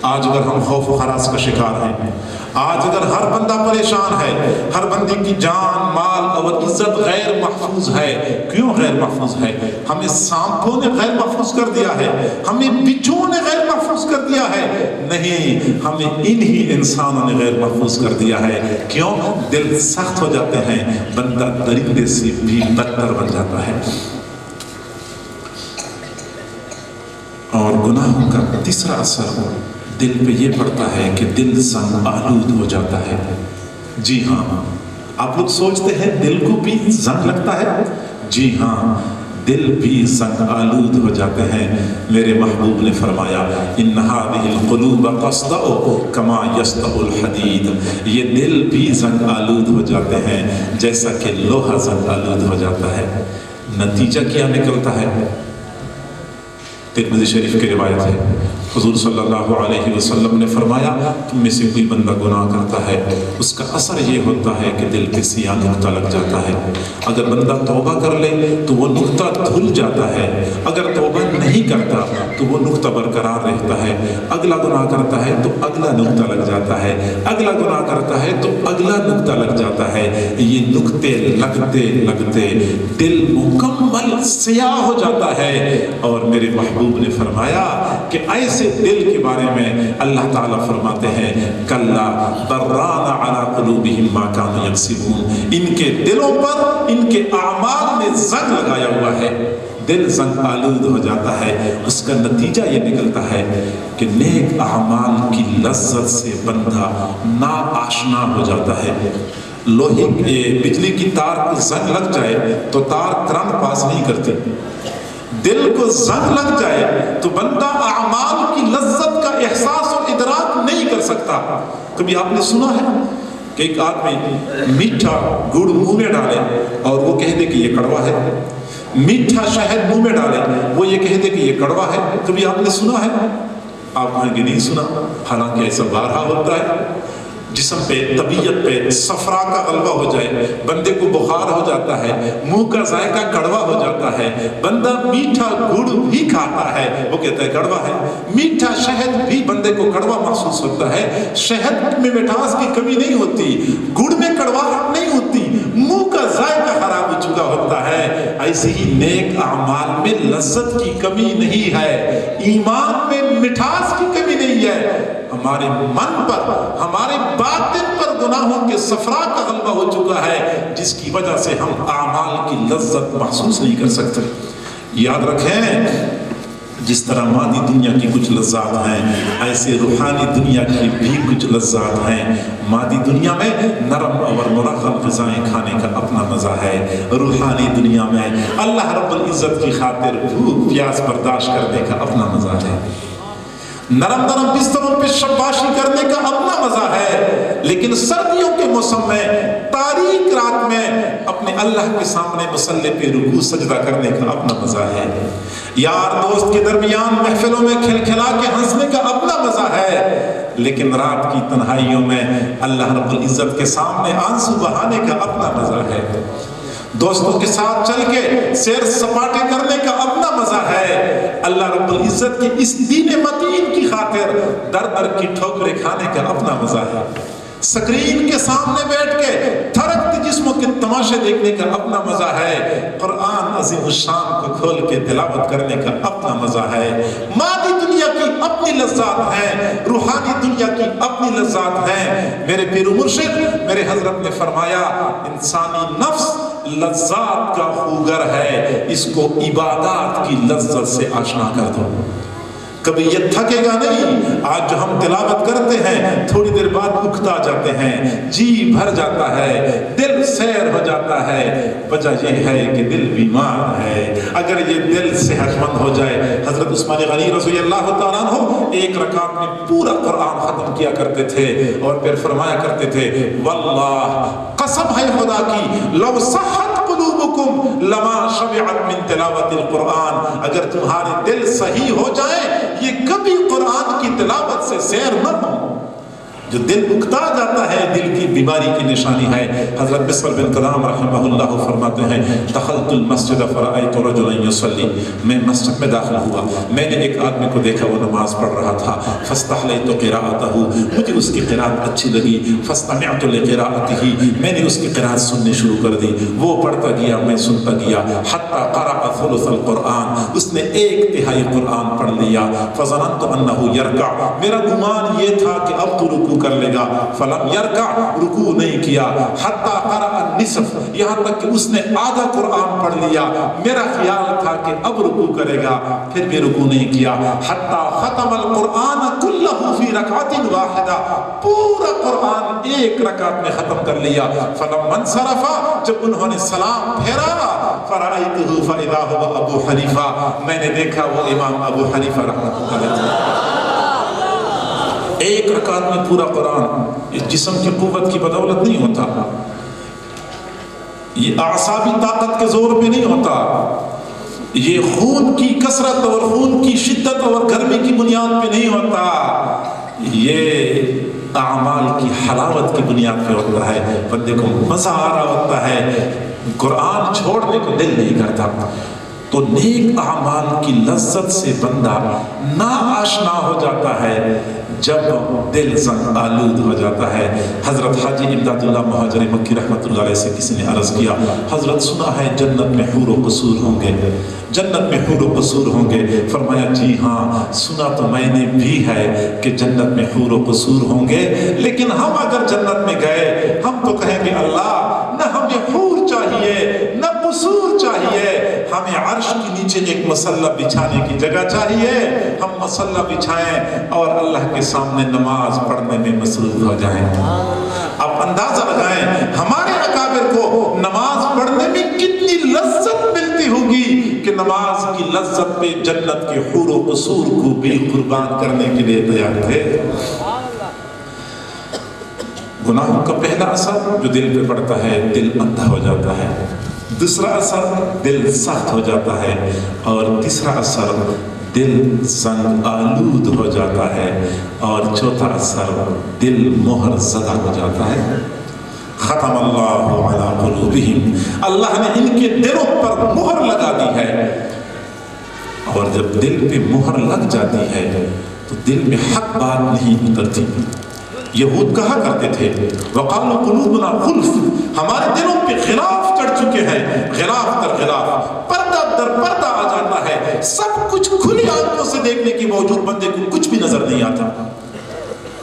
آج اگر ہم خوف و ہراس کا شکار ہیں، آج اگر ہر بندہ پریشان ہے، ہر بندے کی جان مال اور عزت غیر محفوظ ہے، کیوں غیر محفوظ ہے؟ ہمیں سانپوں نے غیر محفوظ کر دیا ہے، ہمیں بچھوؤں نے غیر محفوظ کر دیا ہے؟ نہیں، ہمیں انہی انسانوں نے غیر محفوظ کر دیا ہے۔ کیوں؟ دل سخت ہو جاتے ہیں، بندہ درندے سے بھی بدتر بن جاتا ہے۔ اور گناہوں کا تیسرا اثر دل پہ یہ پڑتا ہے کہ دل زنگ آلود ہو جاتا ہے۔ جی ہاں، آپ لوگ سوچتے ہیں دل کو بھی زنگ لگتا ہے؟ جی ہاں، دل بھی زنگ آلود ہو جاتے ہیں۔ میرے محبوب نے فرمایا ان هذه القلوب تصدع كما يصدع الحديد، یہ دل بھی زنگ آلود ہو جاتے ہیں جیسا کہ لوہا زنگ آلود ہو جاتا ہے۔ نتیجہ کیا نکلتا ہے؟ ترمذی شریف کی روایت ہے، حضور صلی اللہ علیہ وسلم نے فرمایا تم میں سے کوئی بندہ گناہ کرتا ہے، اس کا اثر یہ ہوتا ہے کہ دل پہ سیاہ نقطہ لگ جاتا ہے۔ اگر بندہ توبہ کر لے تو وہ نقطہ دھل جاتا ہے، اگر توبہ نہیں کرتا تو وہ نقطہ برقرار رہتا ہے۔ اگلا گناہ کرتا ہے تو اگلا نقطہ لگ جاتا ہے، اگلا گناہ کرتا ہے تو اگلا نقطہ لگ جاتا ہے۔ یہ نقطے لگتے لگتے دل مکمل سیاہ ہو جاتا ہے۔ اور میرے محبوب نے فرمایا کہ ایسے دل کے بارے میں اللہ تعالیٰ فرماتے ہیں کلا بران علی قلوبہم ما کانوا یکسبون، ان کے دلوں پر ان کے اعمال نے زنگ لگایا ہوا ہے۔ دل زنگ آلود ہو جاتا ہے، اس کا نتیجہ یہ نکلتا ہے کہ نیک اعمال کی لذت سے بندہ ناآشنا ہو جاتا ہے۔ لوہے بجلی کی تار کو زنگ لگ جائے تو تار کرنٹ پاس نہیں کرتی، دل کو زنگ لگ جائے تو بندہ اعمال کی لذت کا احساس و ادراک نہیں کر سکتا۔ کبھی آپ نے سنا ہے کہ ایک آدمی میٹھا گڑ منہ میں ڈالے اور وہ کہہ دے کہ یہ کڑوا ہے، میٹھا شہد منہ میں ڈالے وہ یہ کہہ دے کہ یہ کڑوا ہے؟ کبھی آپ نے سنا ہے؟ آپ کہیں گے نہیں سنا، حالانکہ ایسا بارہا ہوتا ہے۔ جسم پہ طبیعت پہ صفرا کا غلبہ ہو جائے، بندے کو بخار ہو جاتا ہے، منہ کا ذائقہ کڑوا ہو جاتا ہے، بندہ میٹھا گڑ بھی کھاتا ہے وہ کہتا ہے کڑوا ہے، میٹھا شہد بھی بندے کو کڑوا محسوس ہوتا ہے۔ شہد میں مٹھاس کی کمی نہیں ہوتی، گڑ میں کڑواہٹ نہیں ہوتی، منہ کا ذائقہ خراب ہو چکا ہوتا ہے۔ ایسے ہی نیک اعمال میں لذت کی کمی نہیں ہے، ایمان میں مٹھاس کی کمی نہیں ہے۔ ہمارے من پر، ہمارے باطن پر گناہوں کے صفرا کا غلبہ ہو چکا ہے، جس کی وجہ سے ہم اعمال کی لذت محسوس نہیں کر سکتے۔ یاد رکھیں جس طرح مادی دنیا کی کچھ لذات ہیں ایسے روحانی دنیا کی بھی کچھ لذات ہیں۔ مادی دنیا میں نرم اور مرغب غذائیں کھانے کا اپنا مزہ ہے، روحانی دنیا میں اللہ رب العزت کی خاطر بھوک پیاس برداشت کرنے کا اپنا مزہ ہے، نرم نرم بستروں پہ شباشی کرنے کا اپنا مزہ ہے، لیکن سردیوں کے موسم میں تاریک رات میں اپنے اللہ کے سامنے مصلی پہ رکوع سجدہ کرنے کا اپنا مزہ ہے، یار دوست کے درمیان محفلوں میں کھلکھلا کے ہنسنے کا اپنا مزہ ہے، لیکن رات کی تنہائیوں میں اللہ رب العزت کے سامنے آنسو بہانے کا اپنا مزہ ہے، دوستوں کے ساتھ چل کے سیر سپاٹے کرنے کا اپنا مزہ ہے، اللہ رب العزت کی اس دین متین کی خاطر در در کی ٹھوکریں کھانے کا اپنا مزہ ہے، سکرین کے سامنے بیٹھ کے تھرکتے جسموں کے تماشے دیکھنے کا اپنا مزہ ہے، قرآن عظیم الشان کو کھول کے تلاوت کرنے کا اپنا مزہ ہے۔ مادی دنیا کی اپنی لذات ہیں، روحانی دنیا کی اپنی لذات ہیں۔ میرے پیر و مرشد میرے حضرت نے فرمایا انسانی نفس لذات کا خوگر ہے، اس کو عبادات کی لذت سے آشنا کر دو، کبھی یہ تھکے گا نہیں۔ آج جو ہم تلاوت کرتے ہیں تھوڑی دیر بعد اکتا جاتے ہیں، جی بھر جاتا ہے، دل سیر ہو جاتا ہے، وجہ یہ ہے کہ دل بیمار ہے۔ اگر یہ دل صحت مند ہو جائے، حضرت عثمان غنی رضی اللہ تعالیٰ عنہ ایک رکعت میں پورا قرآن ختم کیا کرتے تھے اور پھر فرمایا کرتے تھے واللہ قسم ہے خدا کی لو صحت قلوبکم لما شبعت من تلاوت القرآن، اگر تمہارے دل صحیح ہو جائیں یہ کبھی قرآن کی تلاوت سے سیر نہ ہو۔ جو دل اکتا جاتا ہے دل کی بیماری کی نشانی ہے۔ حضرت بسر بن کلام رحمہ اللہ فرماتے ہیں دخلت المسجد فرأیت رجلا یصلی، میں مسجد میں داخل ہوا، میں نے ایک آدمی کو دیکھا وہ نماز پڑھ رہا تھا، فاستحلیت قراءتہ، مجھے اس کی قراءت اچھی لگی، فاستمعت لقراءتہ، میں نے اس کی قراءت سننی شروع کر دی، وہ پڑھتا گیا میں سنتا گیا، حتی قرأ ثلث القرآن، اس نے 1/3 قرآن پڑھ لیا، فظننت انہ یرکع، میرا گمان یہ تھا کہ اب تو رکوع کر لے گا، فلم یرکع، رکوع نہیں کیا، حتی قرأ النصف، یہاں تک کہ اس نے آدھا قرآن پڑھ لیا، میرا خیال تھا کہ اب رکوع کرے گا، پھر بھی رکوع نہیں کیا، حتی ختم القرآن کلہ فی رکعت واحدہ، پورا قرآن ایک رکعت میں ختم کر لیا، فلم انصرف، جب انہوں نے سلام پھیرا، فرأیتہ فإذا هو ابو حنیفہ، میں نے دیکھا وہ امام ابو حنیفہ رحمۃ اللہ علیہ، ایک رکعت میں پورا قرآن۔ اس جسم کی قوت کی بدولت نہیں ہوتا، یہ اعصابی طاقت کے زور پہ نہیں ہوتا، یہ خون کی کثرت اور خون کی شدت اور گرمی کی بنیاد پہ نہیں ہوتا، یہ اعمال کی حلاوت کی بنیاد پہ ہوتا ہے۔ بندے کو مزہ آ رہا ہوتا ہے، قرآن چھوڑنے کو دل نہیں کرتا، تو نیک اعمال کی لذت سے بندہ ناآشنا ہو جاتا ہے جب دل زنگ آلود ہو جاتا ہے۔ حضرت حاجی امداد اللہ مہاجر مکی رحمۃ اللہ علیہ سے کسی نے عرض کیا حضرت سنا ہے جنت میں حور و قصور ہوں گے، جنت میں حور و قصور ہوں گے؟ فرمایا جی ہاں سنا تو میں نے بھی ہے کہ جنت میں حور و قصور ہوں گے، لیکن ہم اگر جنت میں گئے ہم تو کہیں گے اللہ نہ ہمیں حور چاہیے نہ قصور چاہیے، ہمیں عرش کے نیچے ایک مصلی بچھانے کی جگہ چاہیے، ہم مصلی بچھائیں اور اللہ کے سامنے نماز پڑھنے میں مصروف ہو جائیں۔ آپ اندازہ لگائیں ہمارے اکابر کو نماز پڑھنے میں کتنی لذت ملتی ہوگی کہ نماز کی لذت پہ جنت کے حور و قصور کو بھی قربان کرنے کے لیے تیار تھے۔ گناہوں کا پہلا اثر جو دل پہ پڑتا ہے دل اندھا ہو جاتا ہے، دوسرا اثر دل سخت ہو جاتا ہے، اور تیسرا اثر دل زنگ آلود ہو جاتا ہے، اور چوتھا اثر دل مہر زدہ ہو جاتا ہے۔ ختم اللہ علی قلوبہم، اللہ نے ان کے دلوں پر مہر لگا دی ہے، اور جب دل پہ مہر لگ جاتی ہے تو دل میں حق بات نہیں اترتی۔ یہود کہا کرتے تھے وقالوا قلوبنا غلف، ہمارے دلوں پہ غلاف چڑھ چکے ہیں، غلاف در غلاف، پردہ در پردہ آ جاتا ہے، سب کچھ کھلی آنکھوں سے دیکھنے کے باوجود بندے کو کچھ بھی نظر نہیں آتا۔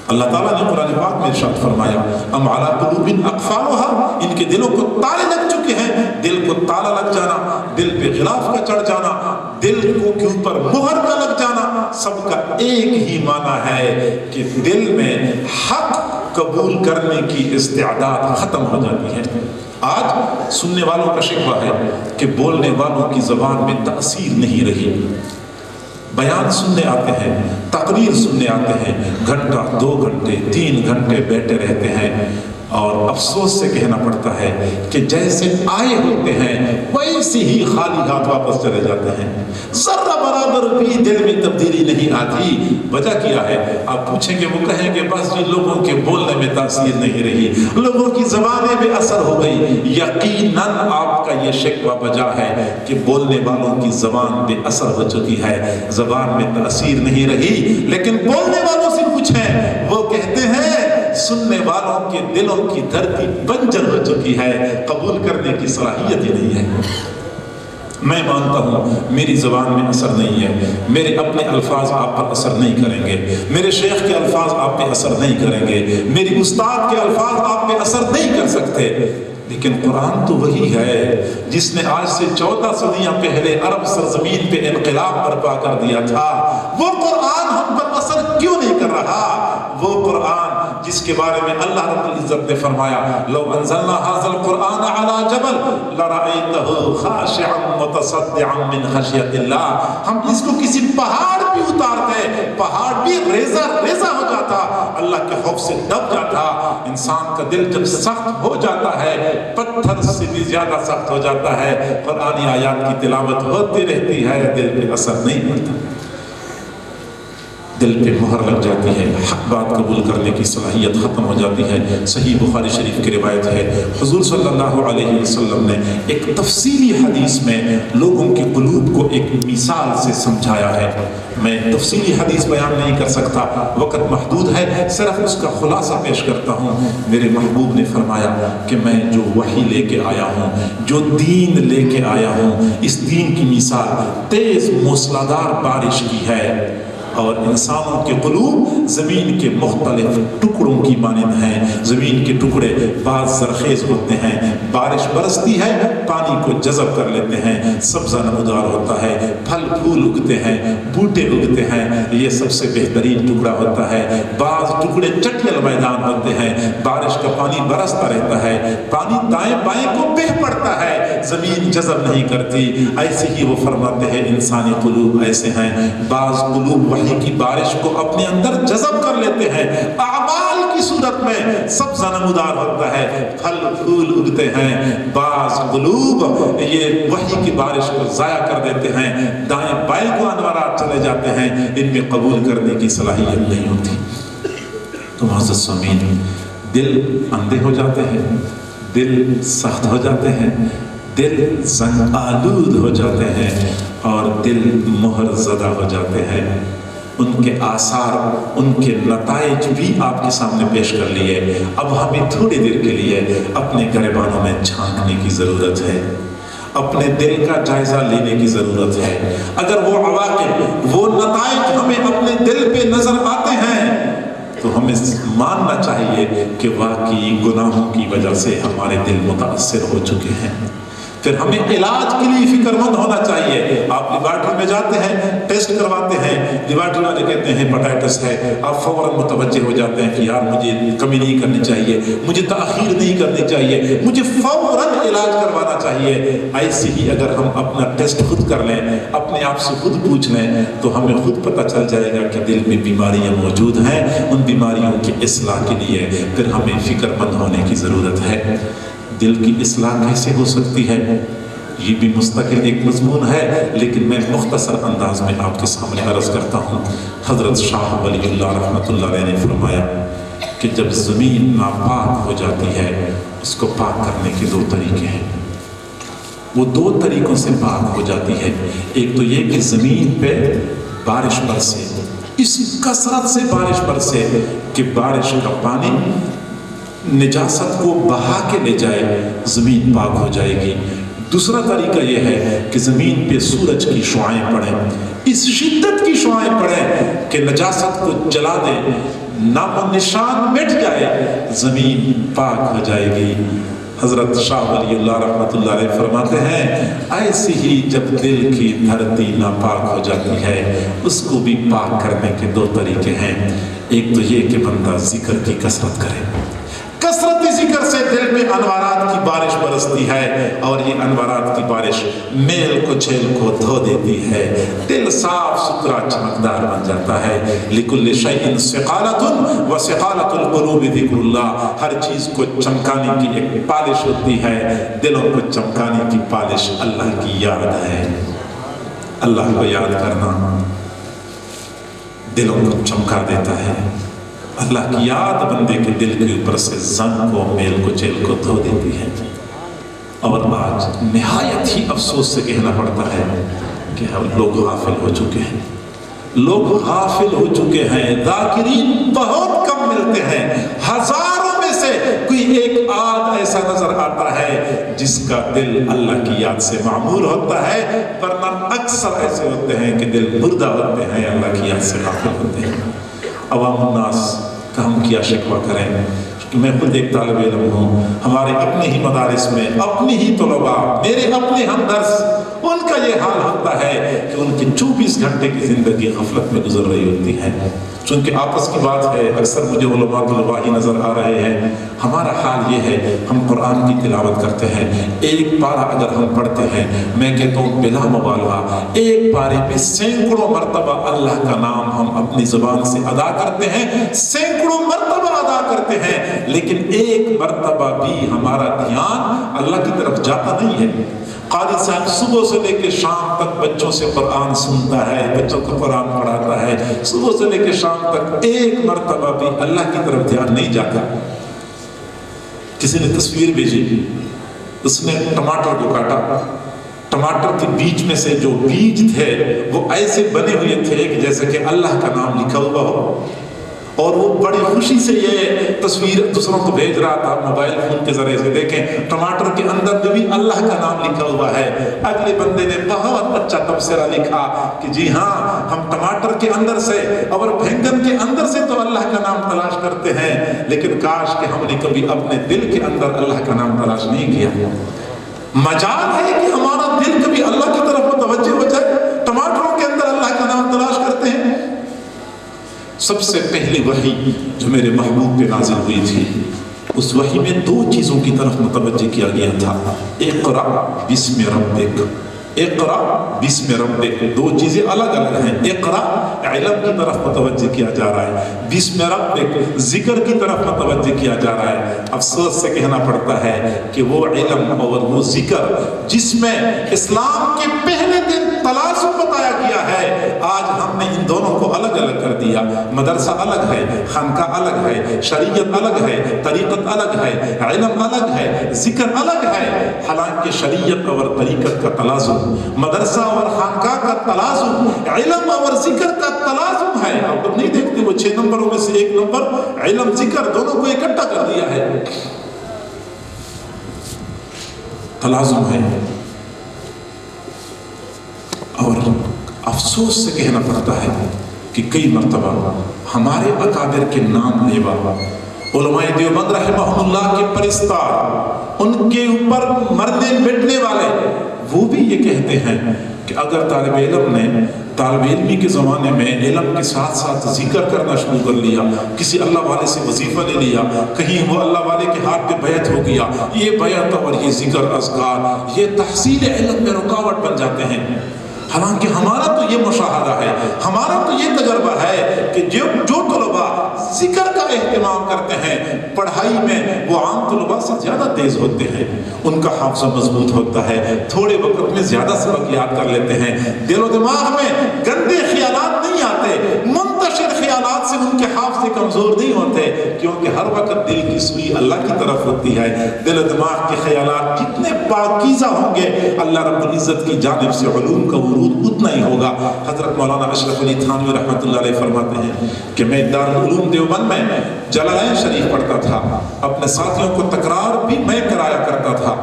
اللہ تعالیٰ نے قرآن پاک میں ارشاد فرمایا ام علی قلوب اقفالها، ان کے دلوں کو تالے لگ چکے ہیں۔ دل کو تالا لگ جانا دل پہ غلاف کا چڑھ جانا، دل کو کے اوپر مہر کا لگ جانا، سب کا ایک ہی معنی ہے کہ دل میں حق قبول کرنے کی استعداد ختم ہو جاتی ہے۔ آج سننے والوں کا شکوہ ہے کہ بولنے والوں کی زبان میں تاثیر نہیں رہی، بیان سننے آتے ہیں، تقریر سننے آتے ہیں، گھنٹہ 2 گھنٹے 3 گھنٹے بیٹھے رہتے ہیں، اور افسوس سے کہنا پڑتا ہے کہ جیسے آئے ہوتے ہیں ویسے ہی خالی ہاتھ واپس چلے جاتے ہیں، ذرہ برابر بھی دل میں تبدیلی نہیں آتی۔ وجہ کیا ہے؟ آپ پوچھیں گے، وہ کہیں گے بس جی لوگوں کے بولنے میں تاثیر نہیں رہی، لوگوں کی زبانیں بے اثر ہو گئی۔ یقیناً آپ کا یہ شکوہ بجا ہے کہ بولنے والوں کی زبان بے اثر ہو چکی ہے، زبان میں تاثیر نہیں رہی۔ لیکن بولنے والوں سے پوچھیں، وہ کہتے ہیں سننے والوں کے دلوں کی دھرتی بنجر ہو چکی ہے، قبول کرنے کی صلاحیت ہی نہیں ہے۔ میں مانتا ہوں میری زبان میں اثر نہیں ہے، میرے اپنے الفاظ آپ پر اثر نہیں کریں گے، میرے شیخ کے الفاظ آپ پہ اثر نہیں کریں گے، میری استاد کے الفاظ آپ پہ اثر نہیں کر سکتے، لیکن قرآن تو وہی ہے جس نے آج سے 14 صدیاں پہلے عرب سرزمین پہ انقلاب برپا کر دیا تھا۔ وہ قرآن ہم پر اثر کیوں نہیں کر رہا؟ وہ قرآن جس کے بارے میں اللہ رب العزت نے فرمایا لو انزلنا هذا القرآن على جبل لرأيته خاشعا متصدعا من خشیت اللہ، ہم اس کو کسی پہاڑ پہ اتارتے، پہاڑ بھی ریزہ ریزہ ہو جاتا، اللہ کے خوف سے دب جاتا۔ انسان کا دل جب سخت ہو جاتا ہے پتھر سے بھی زیادہ سخت ہو جاتا ہے، قرآنی آیات کی تلاوت ہوتی رہتی ہے، دل پہ اثر نہیں پڑتا، دل پہ مہر لگ جاتی ہے، حق بات قبول کرنے کی صلاحیت ختم ہو جاتی ہے۔ صحیح بخاری شریف کی روایت ہے، حضور صلی اللہ علیہ وسلم نے ایک تفصیلی حدیث میں لوگوں کے قلوب کو ایک مثال سے سمجھایا ہے۔ میں تفصیلی حدیث بیان نہیں کر سکتا، وقت محدود ہے، صرف اس کا خلاصہ پیش کرتا ہوں۔ میرے محبوب نے فرمایا کہ میں جو وحی لے کے آیا ہوں، جو دین لے کے آیا ہوں، اس دین کی مثال تیز موسلادھار بارش کی ہے، اور انسانوں کے قلوب زمین کے مختلف ٹکڑوں کی مانند ہیں۔ زمین کے ٹکڑے بعض زرخیز ہوتے ہیں، بارش برستی ہے پانی کو جذب کر لیتے ہیں، سبزہ نمودار ہوتا ہے، پھل پھول اگتے ہیں، بوٹے اگتے ہیں، یہ سب سے بہترین ٹکڑا ہوتا ہے۔ بعض ٹکڑے چٹیل میدان ہوتے ہیں، بارش کا پانی برستا رہتا ہے، پانی دائیں بائیں کو بہہ پڑتا ہے، زمین جذب نہیں کرتی۔ ایسے ہی وہ فرماتے ہیں انسانی قلوب ایسے ہیں، بعض قلوب وحی کی بارش کو اپنے اندر جذب کر لیتے ہیں، اعمال کی صورت میں سبزہ نمودار ہوتا ہے، پھل پھول اگتے ہیں۔ بعض قلوب یہ وحی کی بارش کو ضائع کر دیتے ہیں، دائیں بائیں کو انوارات چلے جاتے ہیں، ان میں قبول کرنے کی صلاحیت نہیں ہوتی۔ تو معزز سامعین، دل اندھے ہو جاتے ہیں، دل سخت ہو جاتے ہیں، دل زنگ آلود ہو جاتے ہیں، اور دل مہر زدہ ہو جاتے ہیں۔ ان کے آثار، ان کے نتائج بھی آپ کے سامنے پیش کر لیے۔ اب ہمیں تھوڑی دیر کے لیے اپنے گریبانوں میں جھانکنے کی ضرورت ہے، اپنے دل کا جائزہ لینے کی ضرورت ہے۔ اگر وہ عواقب، وہ نتائج ہمیں اپنے دل پہ نظر آتے ہیں تو ہمیں ماننا چاہیے کہ واقعی گناہوں کی وجہ سے ہمارے دل متاثر ہو چکے ہیں۔ پھر ہمیں علاج کے لیے فکر مند ہونا چاہیے۔ آپ لیبارٹری میں جاتے ہیں، ٹیسٹ کرواتے ہیں، لیبارٹری والے کہتے ہیں ہیپاٹائٹس ہے، آپ فوراً متوجہ ہو جاتے ہیں کہ یار مجھے کمی نہیں کرنی چاہیے، مجھے تاخیر نہیں کرنی چاہیے، مجھے فوراً علاج کروانا چاہیے۔ ایسے ہی اگر ہم اپنا ٹیسٹ خود کر لیں، اپنے آپ سے خود پوچھ لیں، تو ہمیں خود پتہ چل جائے گا کہ دل میں بیماریاں موجود ہیں۔ ان بیماریوں کی اصلاح کے لیے پھر ہمیں فکر مند ہونے کی ضرورت ہے۔ دل کی اصلاح کیسے ہو سکتی ہے، یہ بھی مستقل ایک مضمون ہے، لیکن میں مختصر انداز میں آپ کے سامنے عرض کرتا ہوں۔ حضرت شاہ ولی اللہ رحمۃ اللہ علیہ نے فرمایا کہ جب زمین ناپاک ہو جاتی ہے، اس کو پاک کرنے کے 2 طریقے ہیں۔ وہ 2 طریقوں سے پاک ہو جاتی ہے۔ ایک تو یہ کہ زمین پہ بارش برسے، اس کثرت سے بارش برسے کہ بارش کا پانی نجاست کو بہا کے لے جائے، زمین پاک ہو جائے گی۔ دوسرا طریقہ یہ ہے کہ زمین پہ سورج کی شعائیں پڑیں، اس شدت کی شعائیں پڑیں کہ نجاست کو جلا دے، نام و نشان مٹ جائے، زمین پاک ہو جائے گی۔ حضرت شاہ ولی اللہ رحمۃ اللہ علیہ فرماتے ہیں ایسی ہی جب دل کی دھرتی ناپاک ہو جاتی ہے اس کو بھی پاک کرنے کے دو طریقے ہیں. ایک تو یہ کہ بندہ ذکر کی کثرت کرے. کثرت ذکر سے دل میں انوارات کی بارش برستی ہے اور یہ انوارات کی بارش میل کو چھیل کو دھو دیتی ہے. دل صاف ستھرا چمکدار بن جاتا ہے. لِكُلِّ شَيْءٍ سِقَالَةٌ وَسِقَالَةُ الْقُلُوبِ ذِكْرُ اللَّهِ. ہر چیز کو چمکانے کی ایک پالش ہوتی ہے. دلوں کو چمکانے کی پالش اللہ کی یاد ہے. اللہ کو یاد کرنا دلوں کو چمکا دیتا ہے. اللہ کی یاد بندے کے دل کے اوپر سے زنگ کو میل کو چیل کو دھو دیتی ہے. اور آج نہایت ہی افسوس سے کہنا پڑتا ہے کہ لوگ غافل ہو چکے ہیں. لوگ غافل ہو چکے ہیں. ذاکرین بہت کم ملتے ہیں. ہزاروں میں سے کوئی ایک آدھ ایسا نظر آتا ہے جس کا دل اللہ کی یاد سے معمور ہوتا ہے. ورنہ اکثر ایسے ہوتے ہیں کہ دل مردہ ہوتے ہیں, اللہ کی یاد سے غافل ہوتے ہیں. عوام الناس کا ہم کیا شکوہ کریں کہ میں خود ایک طالب علم ہوں. ہمارے اپنے ہی مدارس میں اپنی ہی طلباء میرے اپنے ہمدرس ان کا یہ حال ہوتا ہے کہ ان کی 24 گھنٹے کی زندگی غفلت میں گزر رہی ہوتی ہے. چونکہ آپس کی بات ہے اکثر مجھے علماء طلباء ہی نظر آ رہے ہیں. ہمارا حال یہ ہے ہم قرآن کی تلاوت کرتے ہیں. ایک پارہ اگر ہم پڑھتے ہیں میں کہتا ہوں بلا مبالغہ ایک پارے میں سینکڑوں مرتبہ اللہ کا نام ہم اپنی زبان سے ادا کرتے ہیں. سینکڑوں مرتبہ ادا کرتے ہیں لیکن ایک مرتبہ بھی ہمارا دھیان اللہ کی طرف جاتا نہیں ہے. قاری صاحب صبح سے لے کے شام تک بچوں سے قرآن سنتا ہے, بچوں کو قرآن پڑھاتا ہے. صبح سے لے کے شام تک ایک مرتبہ بھی اللہ کی طرف دھیان نہیں جاتا. کسی نے تصویر بھیجی, اس نے ٹماٹر کو کاٹا. ٹماٹر کے بیچ میں سے جو بیج تھے وہ ایسے بنے ہوئے تھے کہ جیسے کہ اللہ کا نام لکھا ہوا ہو. اور وہ بڑی خوشی سے یہ تصویر دوسروں کو بھیج رہا تھا موبائل فون کے ذریعے سے. دیکھیں ٹماٹر کے اندر میں بھی اللہ کا نام لکھا ہوا ہے. اگلے بندے نے بہت اچھا تبصرہ لکھا کہ جی ہاں ہم ٹماٹر کے اندر سے اور بھینگن کے اندر سے تو اللہ کا نام تلاش کرتے ہیں لیکن کاش کہ ہم نے کبھی اپنے دل کے اندر اللہ کا نام تلاش نہیں کیا. مجال ہے کہ ہمارا دل کبھی اللہ کی طرف متوجہ ہو جائے. ٹماٹروں کے اندر اللہ کا نام تلاش کرتے ہیں. سب سے پہلی وحی جو میرے محبوب پہ نازل ہوئی تھی اس وحی میں دو چیزوں کی طرف متوجہ کیا گیا تھا. اقرا بسم ربک, اقرا بسم ربک. دو چیزیں الگ الگ ہیں. اقرا علم کی طرف متوجہ کیا جا رہا ہے, بسم ربک ذکر کی طرف متوجہ کیا جا رہا ہے. افسوس سے کہنا پڑتا ہے کہ وہ علم اور وہ ذکر جس میں اسلام کے پہلے دن تلاسم بتایا گیا ہے آج ہم نے ان دونوں کو الگ الگ کر دیا. مدرسہ الگ ہے, خانقاہ الگ ہے, شریعت الگ ہے, طریقت الگ ہے, علم الگ ہے, ذکر الگ ہے. حالانکہ شریعت اور طریقت کا تلازم, مدرسہ اور خانقاہ کا تلازم, علم اور ذکر کا تلازم ہے. آپ لوگ نہیں دیکھتے وہ 6 نمبروں میں سے 1 نمبر علم ذکر دونوں کو اکٹھا کر دیا ہے. تلازم ہے. اور افسوس سے کہنا پڑتا ہے کہ کئی مرتبہ ہمارے اکابر کے نام لیوا علماء دیوبند رحمہ اللہ کے پرستار, ان کے اوپر مرنے مٹنے والے, وہ بھی یہ کہتے ہیں کہ اگر طالب علم نے طالب علمی کے زمانے میں علم کے ساتھ ساتھ ذکر کرنا شروع کر لیا, کسی اللہ والے سے وظیفہ لے لیا, کہیں وہ اللہ والے کے ہاتھ پہ بیعت ہو گیا, یہ بیعت اور یہ ذکر اذکار یہ تحصیل علم میں رکاوٹ بن جاتے ہیں. حالانکہ ہمارا تو یہ مشاہدہ ہے, ہمارا تو یہ تجربہ ہے کہ جو طلباء ذکر کا اہتمام کرتے ہیں پڑھائی میں وہ عام طلباء سے زیادہ تیز ہوتے ہیں. ان کا حافظہ مضبوط ہوتا ہے, تھوڑے وقت میں زیادہ سبق یاد کر لیتے ہیں. دل و دماغ میں گندے خیالات نہیں آتے, منتشر خیالات سے ان کے حافظے کمزور نہیں ہوتے کیونکہ ہر وقت دل کی سوئی اللہ کی طرف ہوتی ہے. دل و دماغ کے خیالات کتنے پاکیزہ ہوں گے اللہ رب العزت کی جانب سے علوم کا اتنا ہی ہوگا. حضرت مولانا اشرف علی تھانوی رحمۃ اللہ علیہ فرماتے ہیں کہ میں دارالعلوم دیوبند میں جلالین شریف پڑھتا تھا, اپنے ساتھیوں کو تکرار بھی میں کرایا کرتا تھا.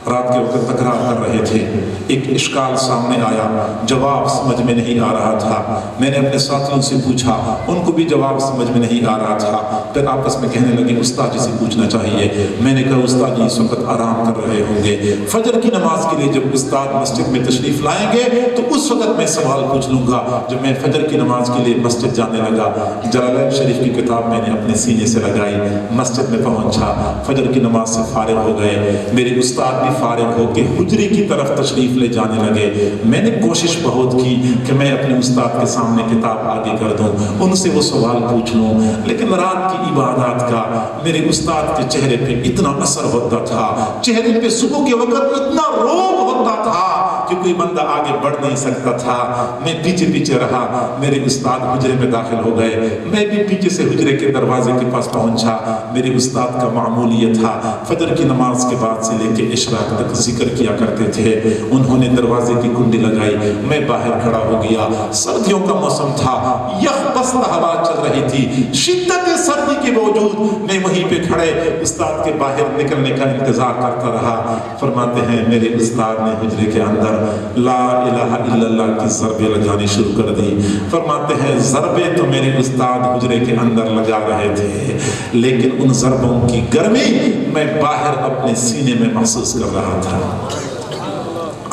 رات کے وقت پر تکرار کر رہے تھے، ایک اشکال سامنے آیا، جواب سمجھ میں نہیں آ رہا تھا۔ میں نے اپنے ساتھیوں سے پوچھا، ان کو بھی جواب سمجھ میں نہیں آ رہا تھا۔ پھر آپس میں کہنے لگے استاد جی سے پوچھنا چاہیے۔ میں نے کہا استاد جی اس وقت آرام کر رہے ہوں گے، فجر کی نماز کے لیے جب استاد مسجد میں تشریف لائیں گے تو اس وقت میں سوال پوچھ لوں گا۔ جب میں فجر کی نماز کے لیے مسجد جانے لگا، جلالین شریف کی کتاب میں نے اپنے سینے سے لگائی، مسجد میں پہنچا، فجر کی نماز سے فارغ ہو گئے، میرے استاد بھی فارغ ہو کے حجرے کی طرف تشریف لے جانے لگے۔ میں نے کوشش بہت کی کہ میں اپنے استاد کے سامنے کتاب آگے کر دوں، ان سے وہ سوال پوچھ لوں، لیکن رات کی عبادات کا میرے استاد کے چہرے پہ اتنا اثر ہوتا تھا، چہرے پہ صبح کے وقت اتنا روب ہوتا تھا کہ کوئی بندہ آگے بڑھ نہیں سکتا تھا۔ میں پیچھے پیچھے رہا، میرے استاد حجرے میں داخل ہو گئے، میں بھی پیچھے سے حجرے کے دروازے کے پاس پہنچا۔ میرے استاد کا معمول یہ تھا، فجر کی نماز کے بعد سے لے کے اشراق تک ذکر کیا کرتے تھے۔ انہوں نے دروازے کی کنڈی لگائی، میں باہر کھڑا ہو گیا، سردیوں کا موسم تھا، یخ بست ہوا چل رہی تھی، شدت سردی کے باوجود میں وہیں پہ کھڑے استاد کے باہر نکلنے کا انتظار کرتا رہا۔ فرماتے ہیں میرے استاد نے حجرے کے اندر لا الہ الا اللہ کی ضربیں لگانی شروع کر دی۔ فرماتے ہیں ضربیں تو میرے استاد حجرے کے اندر لگا رہے تھے، لیکن ان ضربوں کی گرمی میں باہر اپنے سینے میں محسوس کر رہا تھا۔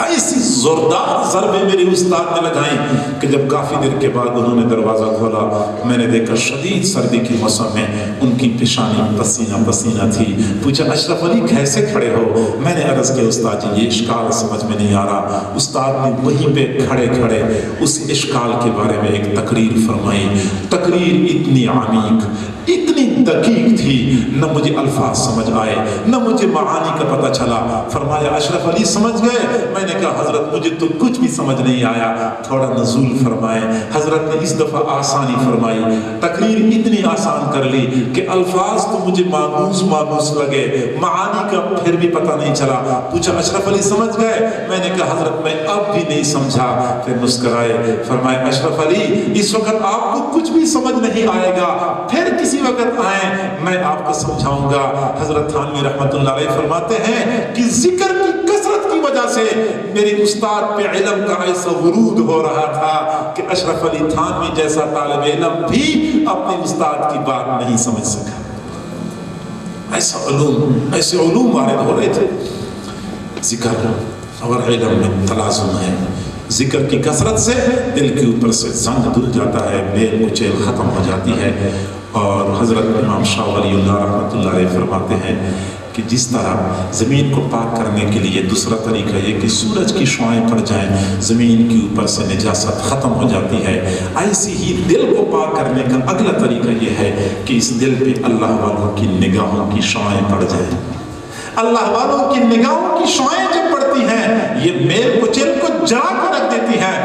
ایسی زوردار ضربیں میرے استاد نے لگائیں کہ جب کافی دیر کے بعد انہوں نے دروازہ کھولا، میں نے دیکھا شدید سردی کے موسم میں ان کی پیشانی پسینہ پسینہ تھی۔ پوچھا اشرف علی کیسے کھڑے ہو؟ میں نے عرض کیا استاد جی یہ اشکال سمجھ میں نہیں آ رہا۔ استاد نے وہیں پہ کھڑے کھڑے اس اشکال کے بارے میں ایک تقریر فرمائی۔ تقریر اتنی عمیق، اتنی دقیق تھی، نہ مجھے الفاظ سمجھ آئے، نہ مجھے معانی کا پتہ چلا۔ فرمایا اشرف علی سمجھ گئے؟ میں نے کہا حضرت مجھے تو کچھ بھی سمجھ نہیں آیا۔ تھوڑا نزول فرمائے۔ حضرت نے اس دفعہ آسانی فرمائی، تقریر اتنی آسان کر لی کہ الفاظ تو مجھے مانوس لگے، معانی کا پھر بھی پتہ نہیں چلا۔ پوچھا اشرف علی سمجھ گئے؟ میں نے کہا حضرت میں اب بھی نہیں سمجھا۔ پھر مسکرائے، فرمائے اشرف علی اس وقت آپ کو کچھ بھی سمجھ نہیں آئے گا، پھر کسی وقت آئیں میں آپ کو سمجھاؤں گا۔ حضرت تھانوی رحمت اللہ علیہ فرماتے ہیں کہ ذکر کی کثرت کی وجہ سے میرے استاد پہ علم کا ایسا ورود ہو رہا تھا کہ اشرف علی تھانوی جیسا طالب علم بھی اپنے استاد کی بات نہیں سمجھ سکا۔ ایسے علوم وارد ہو رہے تھے۔ ذکر اور علم میں تلازم ہے، ذکر کی کثرت سے دل کے اوپر سے زنگ دھل جاتا ہے، میل کچیل ختم ہو جاتی ہے۔ اور حضرت امام شاہ ولی اللہ رحمۃ اللہ علیہ فرماتے ہیں کہ جس طرح زمین کو پاک کرنے کے لیے دوسرا طریقہ یہ کہ سورج کی شعاعیں پڑ جائیں، زمین کے اوپر سے نجاست ختم ہو جاتی ہے، ایسی ہی دل کو پاک کرنے کا اگلا طریقہ یہ ہے کہ اس دل پہ اللہ والوں کی نگاہوں کی شعاعیں پڑ جائیں۔ اللہ والوں کی نگاہوں کی شعاعیں جب پڑتی ہیں یہ میل کچیل کو جلا کر رکھ دیتی ہے،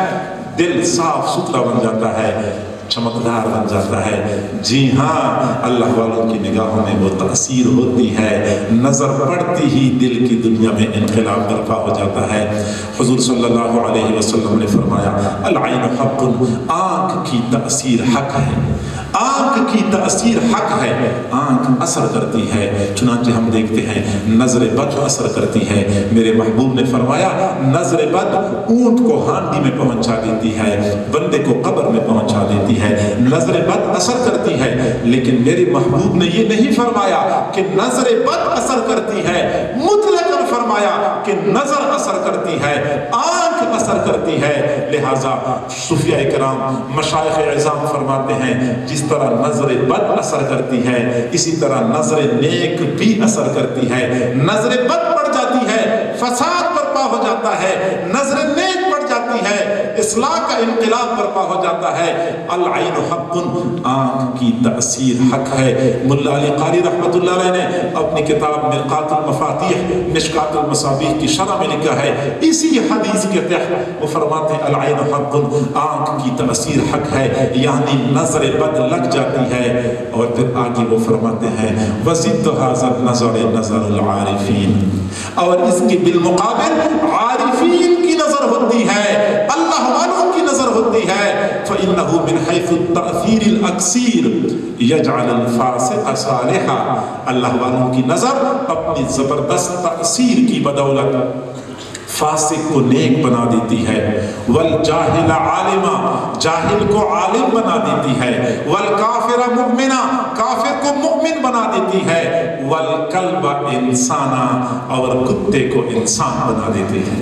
دل صاف ستھرا بن جاتا ہے، چمکدار بن جاتا ہے۔ جی ہاں اللہ والوں کی نگاہوں میں وہ تاثیر ہوتی ہے، نظر پڑتی ہی دل کی دنیا میں انقلاب برپا ہو جاتا ہے۔ حضور صلی اللہ علیہ وسلم نے فرمایا العین حق، آنکھ کی تاثیر حق ہے، آنکھ کی تاثیر حق ہے، آنکھ اثر کرتی ہے۔ چنانچہ ہم دیکھتے ہیں نظر بد اثر کرتی ہے۔ میرے محبوب نے فرمایا نظر بد اونٹ کو ہانڈی میں پہنچا دیتی ہے، بندے کو قبر میں پہنچا دیتی ہے، نظر بد اثر کرتی ہے۔ لیکن میرے محبوب نے یہ نہیں فرمایا کہ نظر بد اثر کرتی ہے، مطلقاً فرمایا کہ نظر اثر کرتی ہے، آنکھ اثر کرتی ہے۔ لہٰذا صوفیاء کرام مشائخ اعظام فرماتے ہیں جس طرح نظر بد اثر کرتی ہے اسی طرح نظر نیک بھی اثر کرتی ہے۔ نظر بد پڑ جاتی ہے فساد برپا ہو جاتا ہے، نظر نیک پڑ جاتی ہے اصلاح کا انقلاب برپا ہو جاتا ہے۔ العین حق، آنکھ کی تاثیر حق ہے۔ ملا علی قاری رحمت اللہ علیہ نے اپنی کتاب مرقات المفاتیح مشکات المصابیح کی شرح میں لکھا ہے، اسی حدیث کے تحت وہ فرماتے ہیں العین حق، آنکھ کی تاثیر حق ہے، یعنی نظر بد لگ جاتی ہے۔ اور پھر آگے وہ فرماتے ہیں وَزِدْ هَذَا النَّظَرِ نَظَرُ الْعَارِفِينَ، اور اس کے بالمقابل عارفین کی نظر ہوتی ہے، اللہ والوں کی نظر ہوتی ہے۔ فَإِنَّهُ مِنْ حَيْثُ التَّأْثِيرِ الْأَكْسِيرِ يَجْعَلُ الْفَاسِقَ صَالِحًا، اللہ والوں کی نظر اپنی زبردست تأثیر کی بدولت فاسق کو نیک بنا دیتی ہے، والجاہل عالما، جاہل کو عالم بنا دیتی ہے، والکافر مؤمنا، کافر کو مؤمن بنا دیتی ہے، والکلب انسانا، اور کتے کو انسان بنا دیتی ہے۔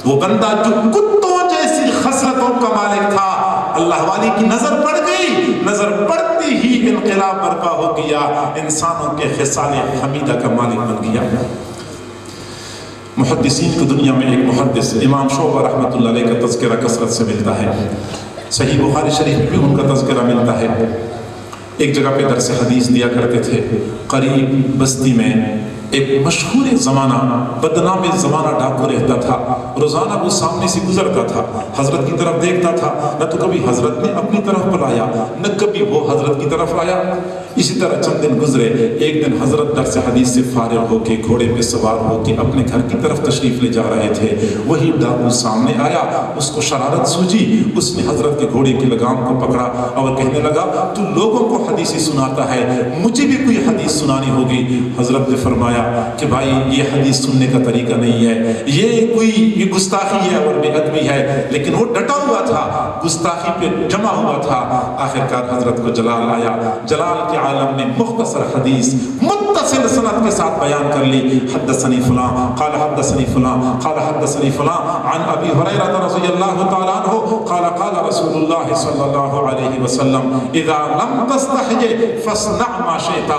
وہ بندہ جو کتوں جیسی خصلتوں کا مالک تھا، اللہ والی کی نظر پڑ گئی، نظر پڑتی ہی انقلاب برپا ہو گیا، انسانوں کے خصال حمیدہ کا مالک بن گیا۔ محدثین کی دنیا میں ایک محدث امام شعبہ رحمۃ اللہ علیہ کا تذکرہ کثرت سے ملتا ہے، صحیح بخاری شریف میں بھی ان کا تذکرہ ملتا ہے۔ ایک جگہ پہ درس حدیث دیا کرتے تھے، قریب بستی میں ایک مشہور زمانہ بدنام زمانہ ڈاکو رہتا تھا، روزانہ وہ سامنے سے گزرتا تھا، حضرت کی طرف دیکھتا تھا، نہ تو کبھی حضرت نے اپنی طرف بلایا نہ کبھی وہ حضرت کی طرف آیا۔ اسی طرح چند دن گزرے، ایک دن حضرت درس حدیث سے فارغ ہو کے گھوڑے پہ سوار ہو کے اپنے گھر کی طرف تشریف لے جا رہے تھے، وہی ڈاکو سامنے آیا، اس کو شرارت سوجی، اس نے حضرت کے گھوڑے کی لگام کو پکڑا اور کہنے لگا تو لوگوں کو حدیثی سناتا ہے، مجھے بھی کوئی حدیث سنانی ہوگی۔ حضرت نے فرمایا کہ بھائی یہ حدیث سننے کا طریقہ نہیں ہے، یہ گستاخی ہے اور بے ادبی ہے، لیکن وہ ڈٹا ہوا تھا، گستاخی پہ جمع ہوا تھا۔ آخرکار حضرت کو جلال آیا، جلال کے عالم نے مختصر حدیث متصل سند کے ساتھ بیان کر لی، حدثنی فلاں قال حدثنی فلاں قال حدثنی فلاں عن ابی ہریرہ رضی اللہ تعالی عنہ قال قال رسول اللہ صلی اللہ علیہ وسلم اذا لم تستحی فاصنع ما شئت۔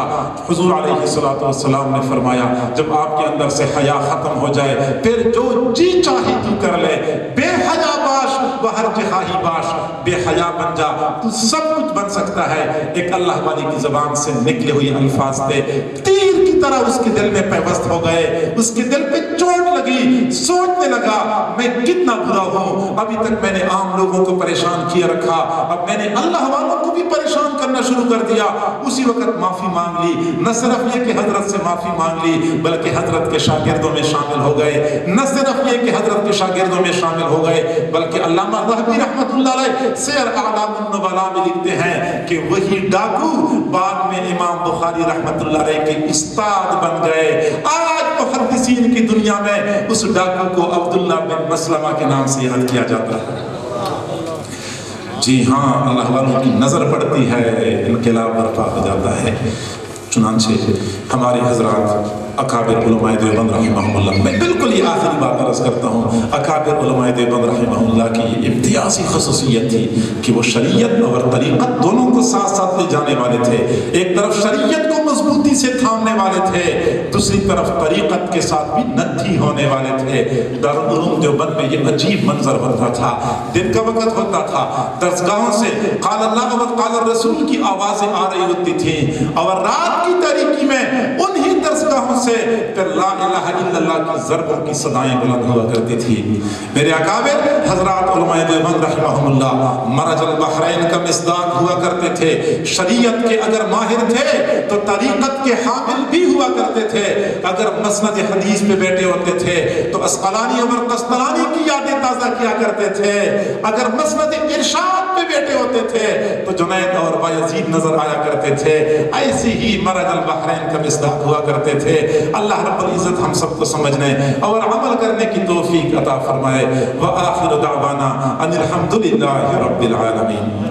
حضور علیہ الصلوۃ والسلام نے فرمایا جب آپ کے اندر سے حیا ختم ہو جائے پھر جو جی چاہی تو کر لے، بے حیا باش بہر جہاہی باش، بے حیا بن جا تو سب کچھ بن سکتا ہے۔ ایک اللہ والی کی زبان سے نکلے ہوئے الفاظ تھے، تیر کی طرح اس کے دل میں پیوست ہو گئے، اس کے دل پہ چوٹ لگی، سوچنے لگا میں کتنا برا ہوں، ابھی تک میں نے عام لوگوں کو پریشان کیا رکھا، اب میں نے اللہ والوں کو بھی پریشان کرنا شروع کر دیا۔ اسی وقت معافی مانگ لی، نہ صرف یہ کہ حضرت سے معافی مانگ لی بلکہ حضرت کے شاگردوں میں شامل ہو گئے، نہ صرف یہ کہ حضرت کے شاگردوں میں شامل ہو گئے بلکہ علامہ ذہبی رحمۃ اللہ علیہ سیر اعلام النبلاء میں لکھتے ہیں کہ وہی ڈاکو بعد میں امام بخاری رحمۃ اللہ علیہ کے استاد بن گئے۔ آج محدثین کی دنیا میں اس ڈاکو کو عبداللہ بن مسلمہ کے نام سے یاد کیا جاتا ہے۔ جی ہاں، اللہ والوں کی نظر پڑتی ہے، انقلاب برپا ہو جاتا ہے۔ چنانچہ ہمارے حضرات اکابر علماء دیوبند رحمہ اللہ، میں بالکل یہ آخری بات عرض کرتا ہوں، اکابر علماء دیوبند رحمہ اللہ کی یہ امتیازی خصوصیت تھی کہ وہ شریعت اور طریقت دونوں کو ساتھ ساتھ لے جانے والے تھے۔ ایک طرف شریعت کو مضبوطی سے تھامنے والے تھے، دوسری طرف طریقت کے ساتھ بھی ندھی ہونے والے تھے۔ دارالعلوم دیوبند میں یہ عجیب منظر ہوتا تھا، دن کا وقت ہوتا تھا، درسگاہوں سے قال اللہ و قال الرسول کی آوازیں آ رہی ہوتی تھیں، اور رات کی تاریکی میں انہی درسگاہوں سے پھر لا الہ الا اللہ کی ضربوں کی صدائیں بلند ہوا کرتی تھی۔ میرے اکابر حضرات علماء دیوبند رحمہم اللہ مرج البحرین کا مصداق ہوا کرتے تھے، شریعت کے اگر ماہر تھے تو طریقت کے حامل بھی ہوا کرتے تھے، اگر مسند حدیث پہ بیٹھے ہوتے تھے تو اسقلانی اور قسطلانی کی یادیں تازہ کیا کرتے تھے، اگر مسند ارشاد پہ بیٹھے ہوتے تھے تو جنید اور بایزید نظر آیا کرتے تھے۔ ایسی ہی مرج البحرین کا مصداق ہوا کرتے تھے۔ اللہ رب العزت ہم سب کو سمجھنے اور عمل کرنے کی توفیق عطا فرمائے۔ وآخر دعوانا ان الحمدللہ رب العالمین۔